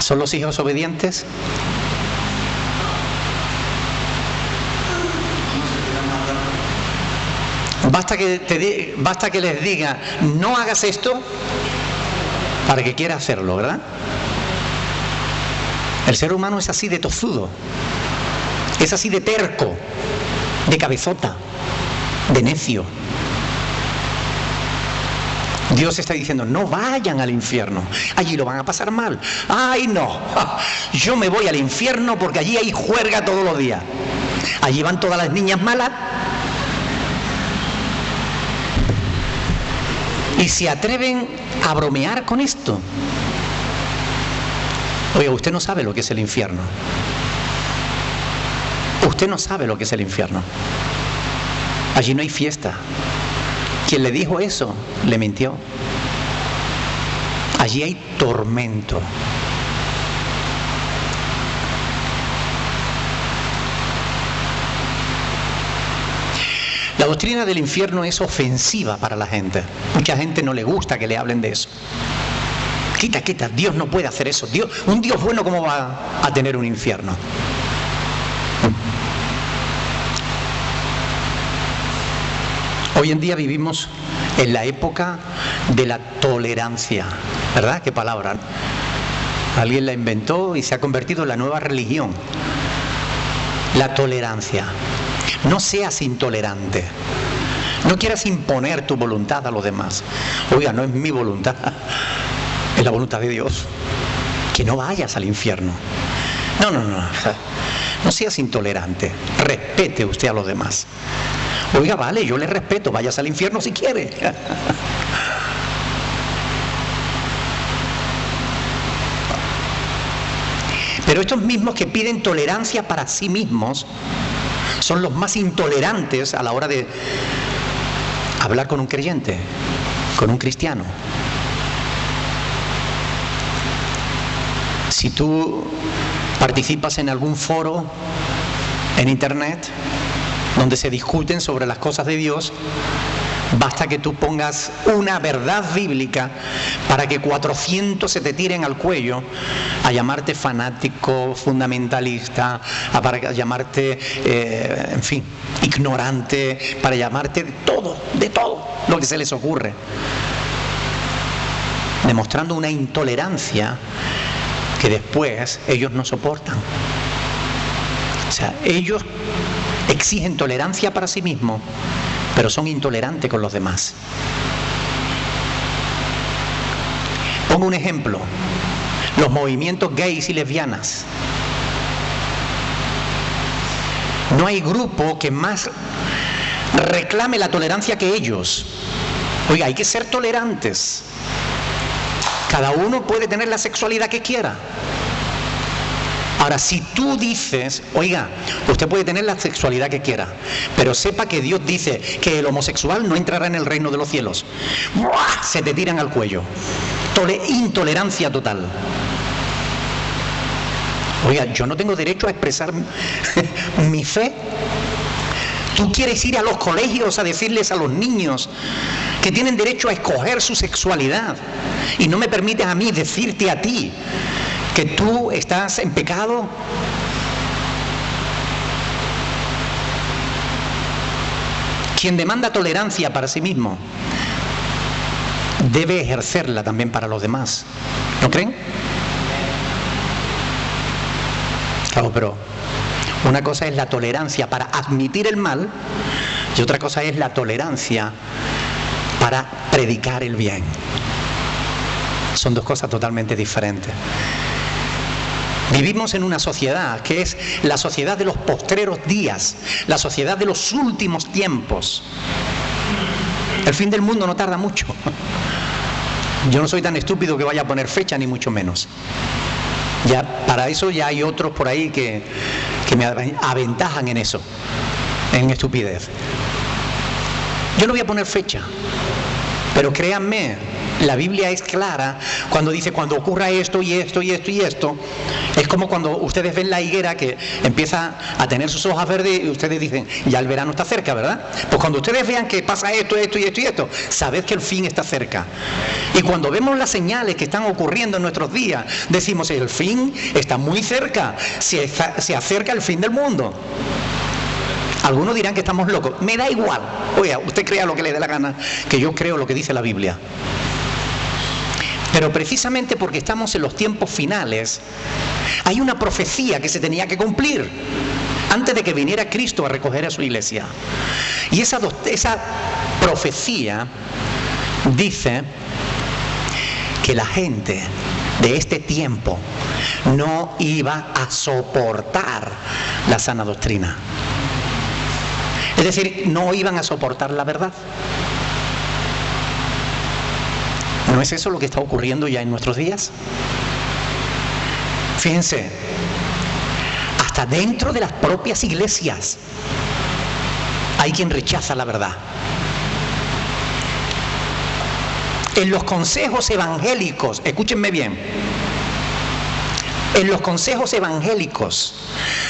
¿Son los hijos obedientes? Basta que les diga, no hagas esto, para que quiera hacerlo, ¿verdad? El ser humano es así de tozudo, es así de terco, de cabezota, de necio. Dios está diciendo, no vayan al infierno, allí lo van a pasar mal. ¡Ay, no! Yo me voy al infierno porque allí hay juerga todos los días. Allí van todas las niñas malas. Y se atreven a bromear con esto. Oiga, usted no sabe lo que es el infierno. Usted no sabe lo que es el infierno. Allí no hay fiesta. Quien le dijo eso, le mintió. Allí hay tormento. La doctrina del infierno es ofensiva para la gente. Mucha gente no le gusta que le hablen de eso. Quita, Dios no puede hacer eso. Un Dios bueno, ¿cómo va a tener un infierno? Hoy en día vivimos en la época de la tolerancia, ¿verdad? ¿Qué palabra? Alguien la inventó y se ha convertido en la nueva religión. La tolerancia. No seas intolerante. No quieras imponer tu voluntad a los demás. Oiga, no es mi voluntad, es la voluntad de Dios. Que no vayas al infierno. No. No seas intolerante. Respete usted a los demás. Oiga, vale, yo le respeto, vayas al infierno si quiere. Pero estos mismos que piden tolerancia para sí mismos son los más intolerantes a la hora de hablar con un creyente, con un cristiano. Si tú participas en algún foro en internet donde se discuten sobre las cosas de Dios, basta que tú pongas una verdad bíblica para que 400 se te tiren al cuello a llamarte fanático, fundamentalista, para llamarte, en fin, ignorante, para llamarte de todo lo que se les ocurre, demostrando una intolerancia que después ellos no soportan. O sea, ellos exigen tolerancia para sí mismos, pero son intolerantes con los demás. Pongo un ejemplo: los movimientos gays y lesbianas. No hay grupo que más reclame la tolerancia que ellos. Oiga, hay que ser tolerantes. Cada uno puede tener la sexualidad que quiera. Ahora, si tú dices, oiga, usted puede tener la sexualidad que quiera, pero sepa que Dios dice que el homosexual no entrará en el reino de los cielos, ¡buah!, se te tiran al cuello. Intolerancia total. Oiga, yo no tengo derecho a expresar mi fe. ¿Tú quieres ir a los colegios a decirles a los niños que tienen derecho a escoger su sexualidad y no me permites a mí decirte a ti que tú estás en pecado? Quien demanda tolerancia para sí mismo debe ejercerla también para los demás. ¿No creen? Claro, pero una cosa es la tolerancia para admitir el mal y otra cosa es la tolerancia para predicar el bien. Son dos cosas totalmente diferentes. Vivimos en una sociedad que es la sociedad de los postreros días, la sociedad de los últimos tiempos. El fin del mundo no tarda mucho. Yo no soy tan estúpido que vaya a poner fecha, ni mucho menos. Ya, para eso ya hay otros por ahí que me aventajan en eso, en estupidez. Yo no voy a poner fecha, pero créanme, la Biblia es clara cuando dice cuando ocurra esto y esto y esto y esto. Es como cuando ustedes ven la higuera que empieza a tener sus hojas verdes y ustedes dicen, ya el verano está cerca, ¿verdad? Pues cuando ustedes vean que pasa esto, esto y esto y esto, sabed que el fin está cerca. Y cuando vemos las señales que están ocurriendo en nuestros días, decimos, el fin está muy cerca, se acerca el fin del mundo. Algunos dirán que estamos locos. Me da igual. Oiga, usted crea lo que le dé la gana, que yo creo lo que dice la Biblia. Pero precisamente porque estamos en los tiempos finales, hay una profecía que se tenía que cumplir antes de que viniera Cristo a recoger a su iglesia. Y esa profecía dice que la gente de este tiempo no iba a soportar la sana doctrina. Es decir, no iban a soportar la verdad. ¿No es eso lo que está ocurriendo ya en nuestros días? Fíjense, hasta dentro de las propias iglesias hay quien rechaza la verdad. En los consejos evangélicos, escúchenme bien, en los consejos evangélicos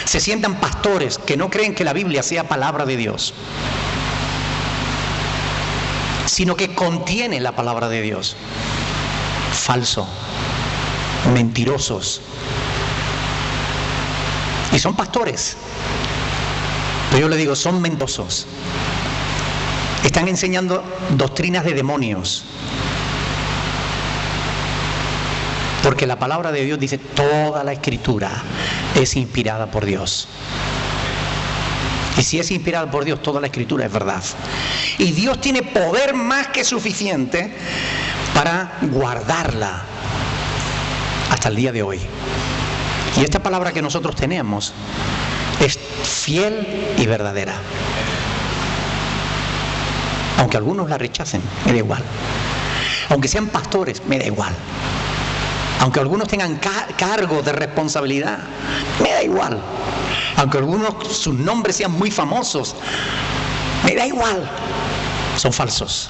se sientan pastores que no creen que la Biblia sea palabra de Dios, sino que contiene la palabra de Dios. Falso, mentirosos. Y son pastores, pero yo le digo, son mentirosos. Están enseñando doctrinas de demonios. Porque la palabra de Dios dice, toda la escritura es inspirada por Dios. Y si es inspirada por Dios, toda la escritura es verdad. Y Dios tiene poder más que suficiente para guardarla hasta el día de hoy. Y esta palabra que nosotros tenemos es fiel y verdadera. Aunque algunos la rechacen, me da igual. Aunque sean pastores, me da igual. Aunque algunos tengan cargo de responsabilidad, me da igual. Aunque algunos sus nombres sean muy famosos, me da igual. Son falsos.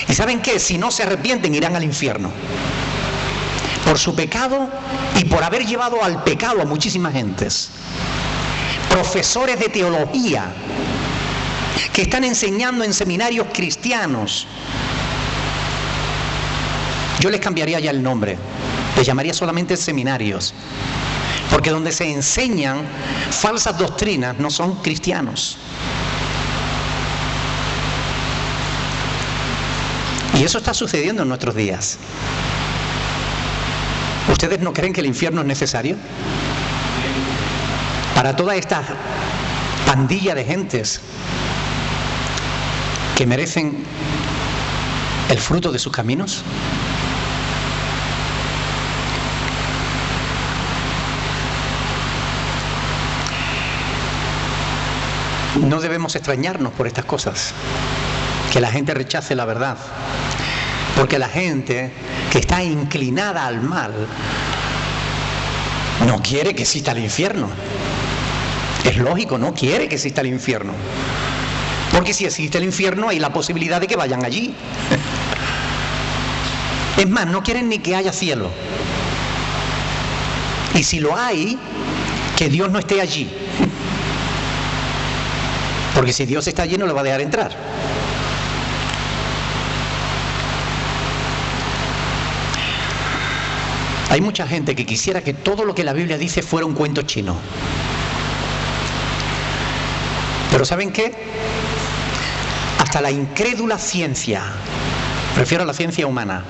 ¿Y saben qué? Si no se arrepienten, irán al infierno. Por su pecado y por haber llevado al pecado a muchísimas gentes. Profesores de teología que están enseñando en seminarios cristianos. Yo les cambiaría ya el nombre. Les llamaría solamente seminarios. Porque donde se enseñan falsas doctrinas no son cristianos. Y eso está sucediendo en nuestros días. ¿Ustedes no creen que el infierno es necesario? Para toda esta pandilla de gentes que merecen el fruto de sus caminos. No debemos extrañarnos por estas cosas, que la gente rechace la verdad, porque la gente que está inclinada al mal no quiere que exista el infierno. Es lógico, no quiere que exista el infierno, porque si existe el infierno hay la posibilidad de que vayan allí. Es más, no quieren ni que haya cielo, y si lo hay, que Dios no esté allí. Porque si Dios está allí no le va a dejar entrar. Hay mucha gente que quisiera que todo lo que la Biblia dice fuera un cuento chino. Pero ¿saben qué? Hasta la incrédula ciencia refiero a la ciencia humana.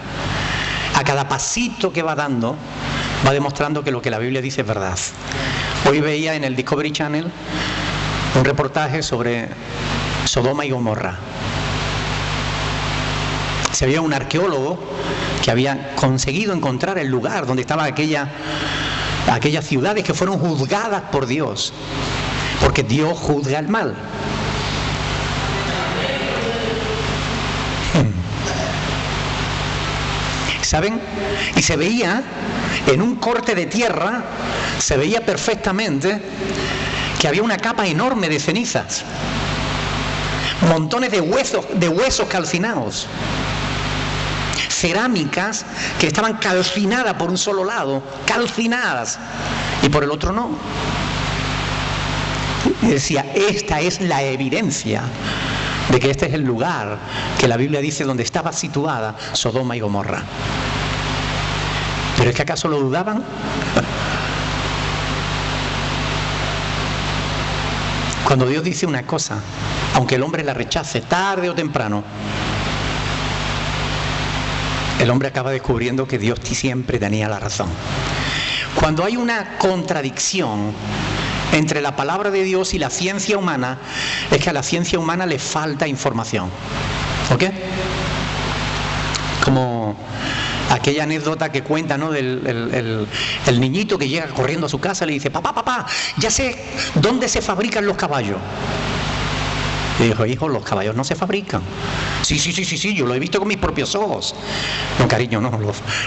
A cada pasito que va dando, va demostrando que lo que la Biblia dice es verdad. Hoy veía en el Discovery Channel un reportaje sobre Sodoma y Gomorra. Se veía un arqueólogo que había conseguido encontrar el lugar donde estaban aquellas ciudades que fueron juzgadas por Dios, porque Dios juzga el mal. ¿Saben? Y se veía en un corte de tierra, se veía perfectamente que había una capa enorme de cenizas, montones de huesos calcinados, cerámicas que estaban calcinadas por un solo lado, calcinadas, y por el otro no. Y decía, esta es la evidencia de que este es el lugar que la Biblia dice donde estaba situada Sodoma y Gomorra. ¿Pero es que acaso lo dudaban? Cuando Dios dice una cosa, aunque el hombre la rechace tarde o temprano, el hombre acaba descubriendo que Dios siempre tenía la razón. Cuando hay una contradicción entre la palabra de Dios y la ciencia humana, es que a la ciencia humana le falta información. ¿Ok? Como aquella anécdota que cuenta, ¿no? El niñito que llega corriendo a su casa y le dice, papá, ya sé dónde se fabrican los caballos. Y dijo, hijo, los caballos no se fabrican. Sí, yo lo he visto con mis propios ojos. No, cariño, no,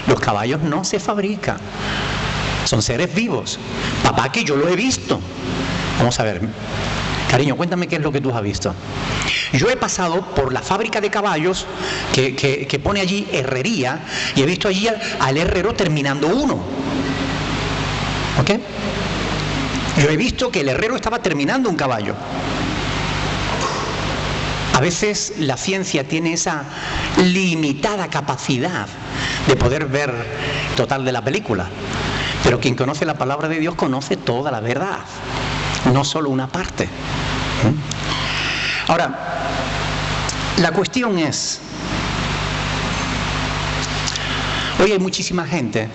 los caballos no se fabrican. Son seres vivos. Papá, que yo lo he visto. Vamos a ver, cariño, cuéntame qué es lo que tú has visto. Yo he pasado por la fábrica de caballos que pone allí herrería y he visto allí al herrero terminando uno. ¿Ok? Yo he visto que el herrero estaba terminando un caballo. A veces la ciencia tiene esa limitada capacidad de poder ver el total de la película. Pero quien conoce la palabra de Dios conoce toda la verdad, no solo una parte. Ahora, la cuestión es, hoy hay muchísima gente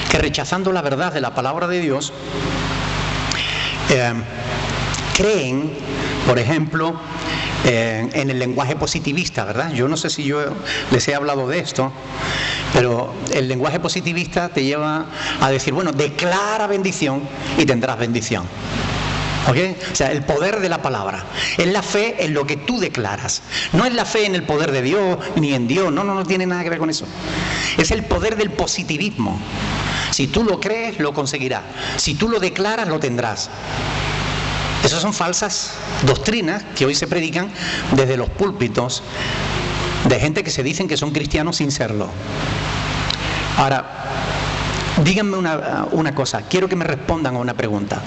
que rechazando la verdad de la palabra de Dios, creen, por ejemplo, en el lenguaje positivista, ¿verdad? Yo no sé si yo les he hablado de esto, pero el lenguaje positivista te lleva a decir, bueno, declara bendición y tendrás bendición. ¿Ok? O sea, el poder de la palabra. Es la fe en lo que tú declaras. No es la fe en el poder de Dios, ni en Dios. No tiene nada que ver con eso. Es el poder del positivismo. Si tú lo crees, lo conseguirás. Si tú lo declaras, lo tendrás. Esas son falsas doctrinas que hoy se predican desde los púlpitos de gente que se dicen que son cristianos sin serlo. Ahora, díganme una cosa. Quiero que me respondan a una pregunta.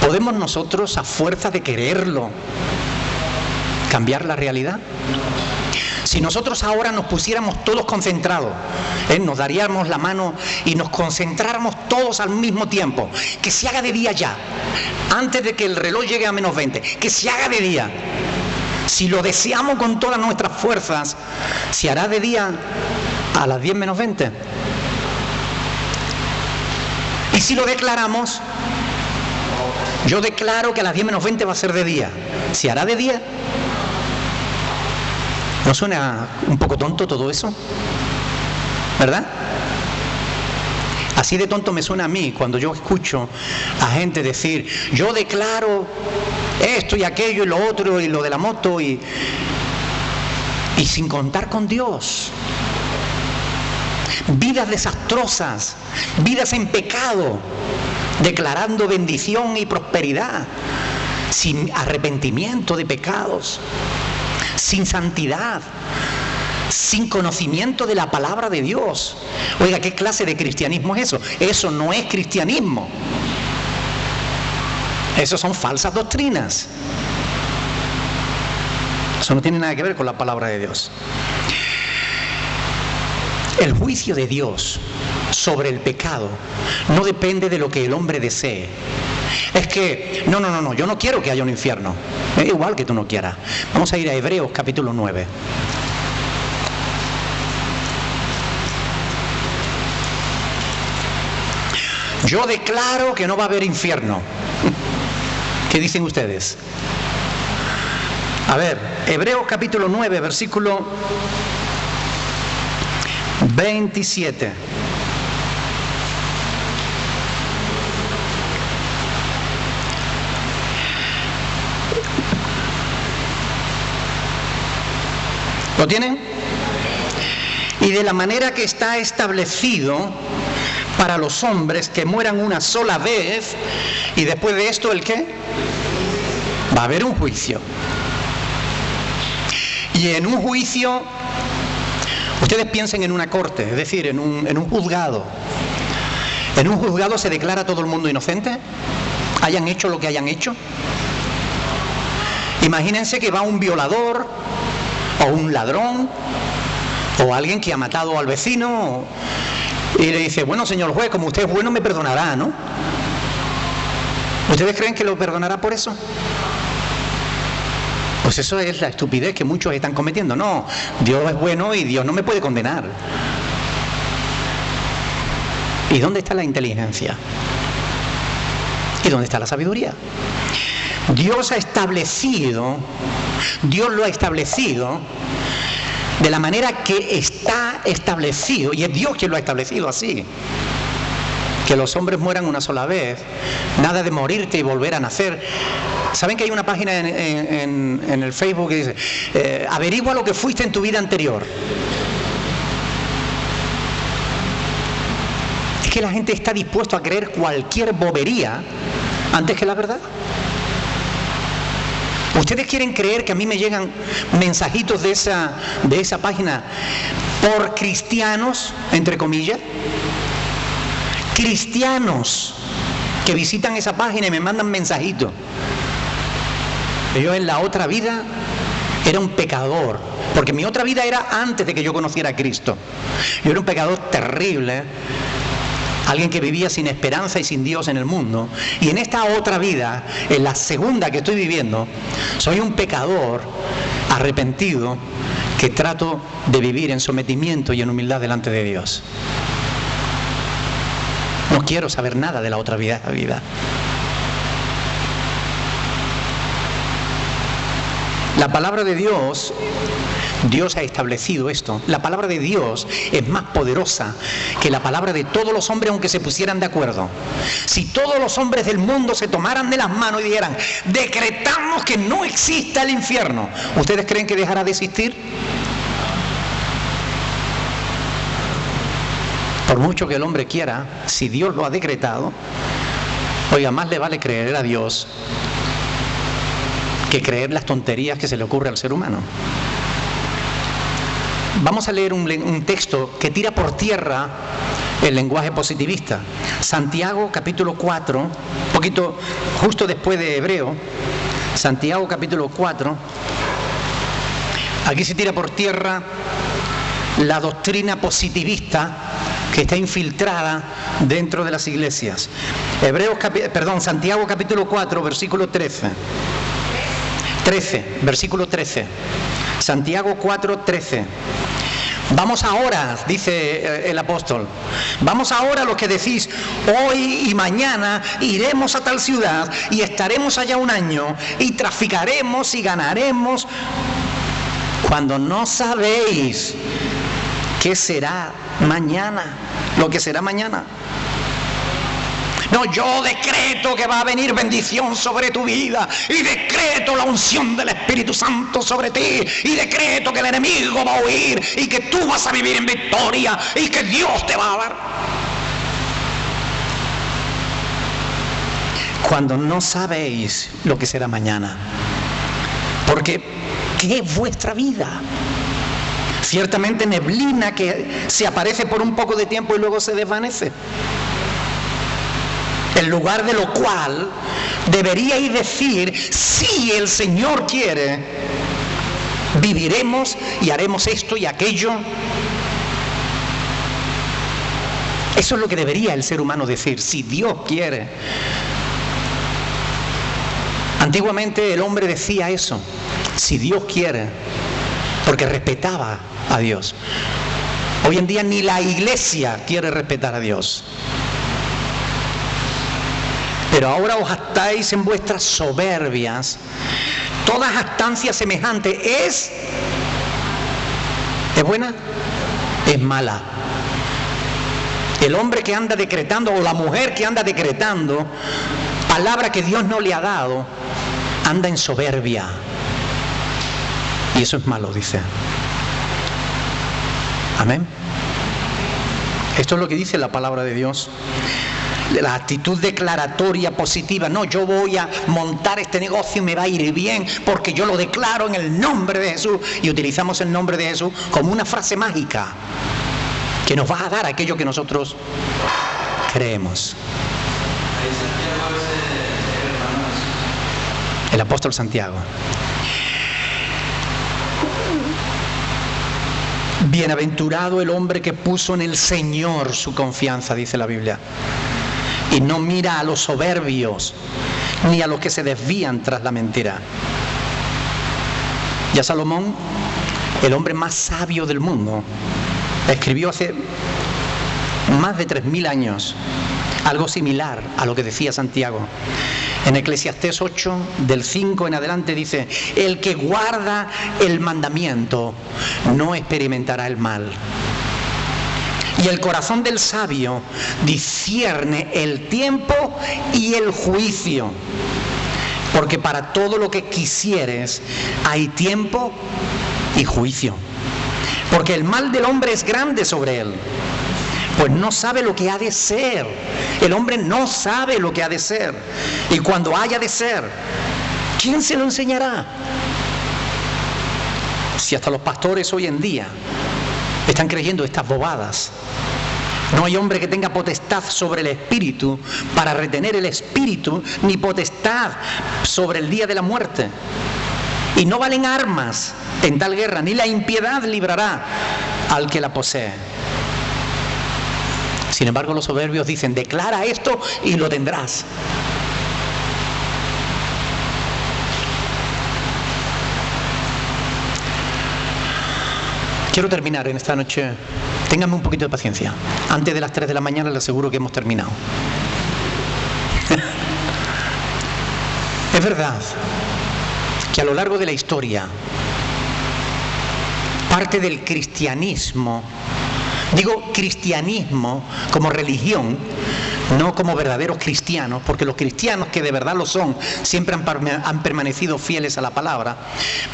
¿Podemos nosotros, a fuerza de quererlo, cambiar la realidad? Si nosotros ahora nos pusiéramos todos concentrados, nos daríamos la mano y nos concentráramos todos al mismo tiempo, que se haga de día ya, antes de que el reloj llegue a -20, que se haga de día. Si lo deseamos con todas nuestras fuerzas, ¿se hará de día a las 10 menos 20? Y si lo declaramos, yo declaro que a las 10 menos 20 va a ser de día, ¿se hará de día? ¿No suena un poco tonto todo eso? ¿Verdad? Así de tonto me suena a mí cuando yo escucho a gente decir, yo declaro esto y aquello y lo otro y lo de la moto y sin contar con Dios. Vidas desastrosas, vidas en pecado, declarando bendición y prosperidad, sin arrepentimiento de pecados, sin santidad, sin conocimiento de la palabra de Dios. Oiga, ¿qué clase de cristianismo es eso? Eso no es cristianismo. Eso son falsas doctrinas. Eso no tiene nada que ver con la palabra de Dios. El juicio de Dios sobre el pecado no depende de lo que el hombre desee. Es que, no, yo no quiero que haya un infierno. Es igual que tú no quieras. Vamos a ir a Hebreos capítulo 9. Yo declaro que no va a haber infierno. ¿Qué dicen ustedes? A ver, Hebreos capítulo 9, versículo 27. ¿Lo tienen? Y de la manera que está establecido para los hombres que mueran una sola vez, y después de esto, ¿el qué? Va a haber un juicio. Y en un juicio, ustedes piensen en una corte, es decir, en un juzgado. ¿En un juzgado se declara a todo el mundo inocente? ¿Hayan hecho lo que hayan hecho? Imagínense que va un violador, o un ladrón, o alguien que ha matado al vecino, y le dice, bueno, señor juez, como usted es bueno, me perdonará, ¿no? ¿Ustedes creen que lo perdonará por eso? Pues eso es la estupidez que muchos están cometiendo. No, Dios es bueno y Dios no me puede condenar. ¿Y dónde está la inteligencia? ¿Y dónde está la sabiduría? Dios lo ha establecido de la manera que está establecido, y es Dios quien lo ha establecido así. Que los hombres mueran una sola vez, nada de morirte y volver a nacer. ¿Saben que hay una página en el Facebook que dice, averigua lo que fuiste en tu vida anterior? Es que la gente está dispuesta a creer cualquier bobería antes que la verdad. ¿Ustedes quieren creer que a mí me llegan mensajitos de esa página por cristianos, entre comillas? Cristianos que visitan esa página y me mandan mensajitos. Yo en la otra vida era un pecador, porque mi otra vida era antes de que yo conociera a Cristo. Yo era un pecador terrible, alguien que vivía sin esperanza y sin Dios en el mundo. Y en esta otra vida, en la segunda que estoy viviendo, soy un pecador arrepentido que trato de vivir en sometimiento y en humildad delante de Dios. No quiero saber nada de la otra vida. La palabra de Dios, Dios ha establecido esto. La palabra de Dios es más poderosa que la palabra de todos los hombres, aunque se pusieran de acuerdo. Si todos los hombres del mundo se tomaran de las manos y dijeran, decretamos que no exista el infierno, ¿ustedes creen que dejará de existir? Por mucho que el hombre quiera, si Dios lo ha decretado, oiga, más le vale creer a Dios que creer las tonterías que se le ocurre al ser humano. Vamos a leer un texto que tira por tierra el lenguaje positivista. Santiago capítulo 4, un poquito justo después de Hebreo, Santiago capítulo 4, aquí se tira por tierra la doctrina positivista que está infiltrada dentro de las iglesias. Santiago capítulo 4, versículo 13. Versículo 13. Santiago 4, 13. Vamos ahora, dice el apóstol, vamos ahora los que decís, hoy y mañana iremos a tal ciudad y estaremos allá un año y traficaremos y ganaremos, cuando no sabéis qué será mañana, lo que será mañana. No, yo decreto que va a venir bendición sobre tu vida, y decreto la unción del Espíritu Santo sobre ti, y decreto que el enemigo va a huir y que tú vas a vivir en victoria y que Dios te va a dar. Cuando no sabéis lo que será mañana, porque ¿qué es vuestra vida? Ciertamente neblina que se aparece por un poco de tiempo y luego se desvanece. En lugar de lo cual deberíais decir, si el Señor quiere, viviremos y haremos esto y aquello. Eso es lo que debería el ser humano decir, si Dios quiere. Antiguamente el hombre decía eso, si Dios quiere, porque respetaba a Dios. Hoy en día ni la iglesia quiere respetar a Dios. Pero ahora os jactáis en vuestras soberbias. Toda jactancia semejante ¿es buena? Es mala. El hombre que anda decretando, o la mujer que anda decretando palabra que Dios no le ha dado, anda en soberbia. Y eso es malo, dice. Amén. Esto es lo que dice la palabra de Dios. La actitud declaratoria positiva. No, yo voy a montar este negocio y me va a ir bien porque yo lo declaro en el nombre de Jesús. Y utilizamos el nombre de Jesús como una frase mágica que nos va a dar aquello que nosotros creemos. El apóstol Santiago. Bienaventurado el hombre que puso en el Señor su confianza, dice la Biblia, y no mira a los soberbios ni a los que se desvían tras la mentira. Ya Salomón, el hombre más sabio del mundo, escribió hace más de 3000 años algo similar a lo que decía Santiago. En Eclesiastés 8, del 5 en adelante dice: el que guarda el mandamiento no experimentará el mal. Y el corazón del sabio discierne el tiempo y el juicio, porque para todo lo que quisieres hay tiempo y juicio. Porque el mal del hombre es grande sobre él, pues no sabe lo que ha de ser. El hombre no sabe lo que ha de ser. Y cuando haya de ser, ¿quién se lo enseñará? Si hasta los pastores hoy en día están creyendo estas bobadas. No hay hombre que tenga potestad sobre el espíritu para retener el espíritu, ni potestad sobre el día de la muerte. Y no valen armas en tal guerra, ni la impiedad librará al que la posee. Sin embargo, los soberbios dicen: declara esto y lo tendrás. Quiero terminar en esta noche. Ténganme un poquito de paciencia. Antes de las 3 de la mañana les aseguro que hemos terminado. Es verdad que a lo largo de la historia, parte del cristianismo, digo cristianismo como religión, no como verdaderos cristianos, porque los cristianos que de verdad lo son siempre han permanecido fieles a la palabra,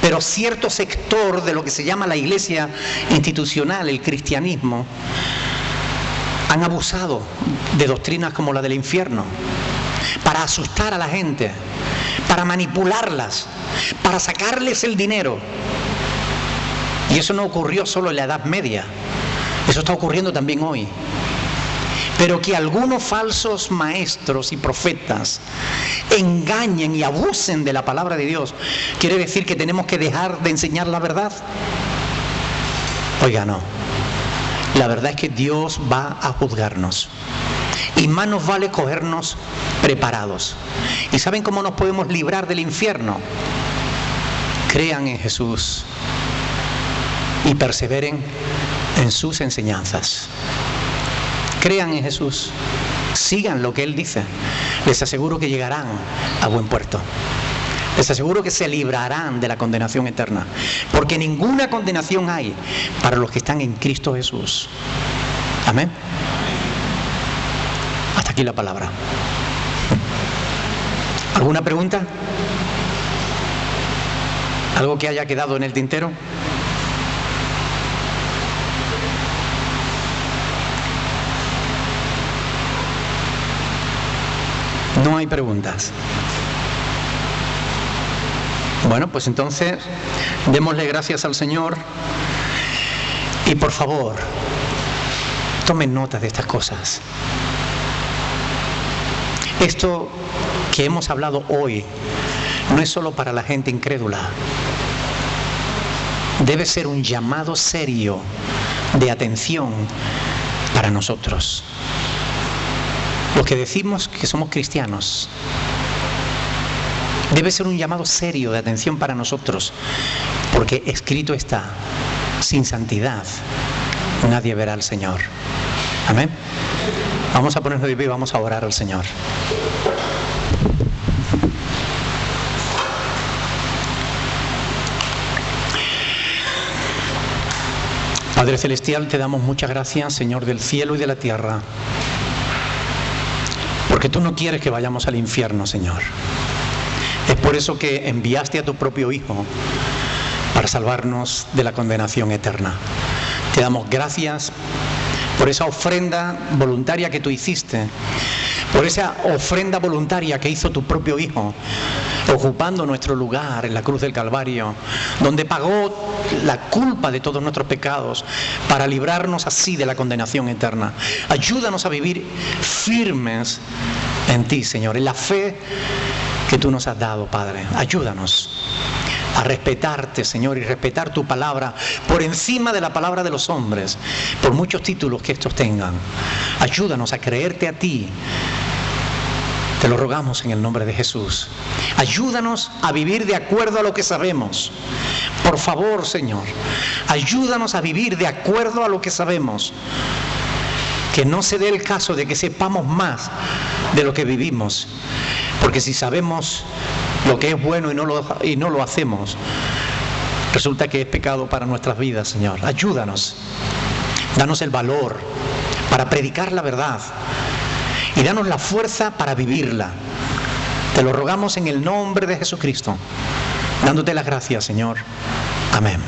pero cierto sector de lo que se llama la iglesia institucional, el cristianismo, han abusado de doctrinas como la del infierno para asustar a la gente, para manipularlas, para sacarles el dinero. Y eso no ocurrió solo en la Edad Media, eso está ocurriendo también hoy. Pero que algunos falsos maestros y profetas engañen y abusen de la palabra de Dios, ¿quiere decir que tenemos que dejar de enseñar la verdad? Oiga, no. La verdad es que Dios va a juzgarnos. Y más nos vale cogernos preparados. ¿Y saben cómo nos podemos librar del infierno? Crean en Jesús y perseveren en sus enseñanzas. Crean en Jesús, sigan lo que Él dice. Les aseguro que llegarán a buen puerto. Les aseguro que se librarán de la condenación eterna, porque ninguna condenación hay para los que están en Cristo Jesús. Amén. Hasta aquí la palabra. ¿Alguna pregunta? ¿Algo que haya quedado en el tintero? No hay preguntas. Bueno, pues entonces démosle gracias al Señor y por favor tomen nota de estas cosas. Esto que hemos hablado hoy no es solo para la gente incrédula. Debe ser un llamado serio de atención para nosotros, los que decimos que somos cristianos. Debe ser un llamado serio de atención para nosotros, porque escrito está: sin santidad nadie verá al Señor. Amén. Vamos a ponernos de pie y vamos a orar al Señor. Padre Celestial, te damos muchas gracias, Señor del cielo y de la tierra, porque tú no quieres que vayamos al infierno, Señor. Es por eso que enviaste a tu propio Hijo para salvarnos de la condenación eterna. Te damos gracias por esa ofrenda voluntaria que tú hiciste, por esa ofrenda voluntaria que hizo tu propio Hijo, ocupando nuestro lugar en la cruz del Calvario, donde pagó la culpa de todos nuestros pecados para librarnos así de la condenación eterna. Ayúdanos a vivir firmes en ti, Señor, en la fe que tú nos has dado, Padre. Ayúdanos a respetarte, Señor, y respetar tu palabra por encima de la palabra de los hombres, por muchos títulos que estos tengan. Ayúdanos a creerte a ti. Te lo rogamos en el nombre de Jesús. Ayúdanos a vivir de acuerdo a lo que sabemos. Por favor, Señor, ayúdanos a vivir de acuerdo a lo que sabemos. Que no se dé el caso de que sepamos más de lo que vivimos. Porque si sabemos lo que es bueno y no lo hacemos, resulta que es pecado para nuestras vidas, Señor. Ayúdanos. Danos el valor para predicar la verdad. Y danos la fuerza para vivirla. Te lo rogamos en el nombre de Jesucristo, dándote las gracias, Señor. Amén.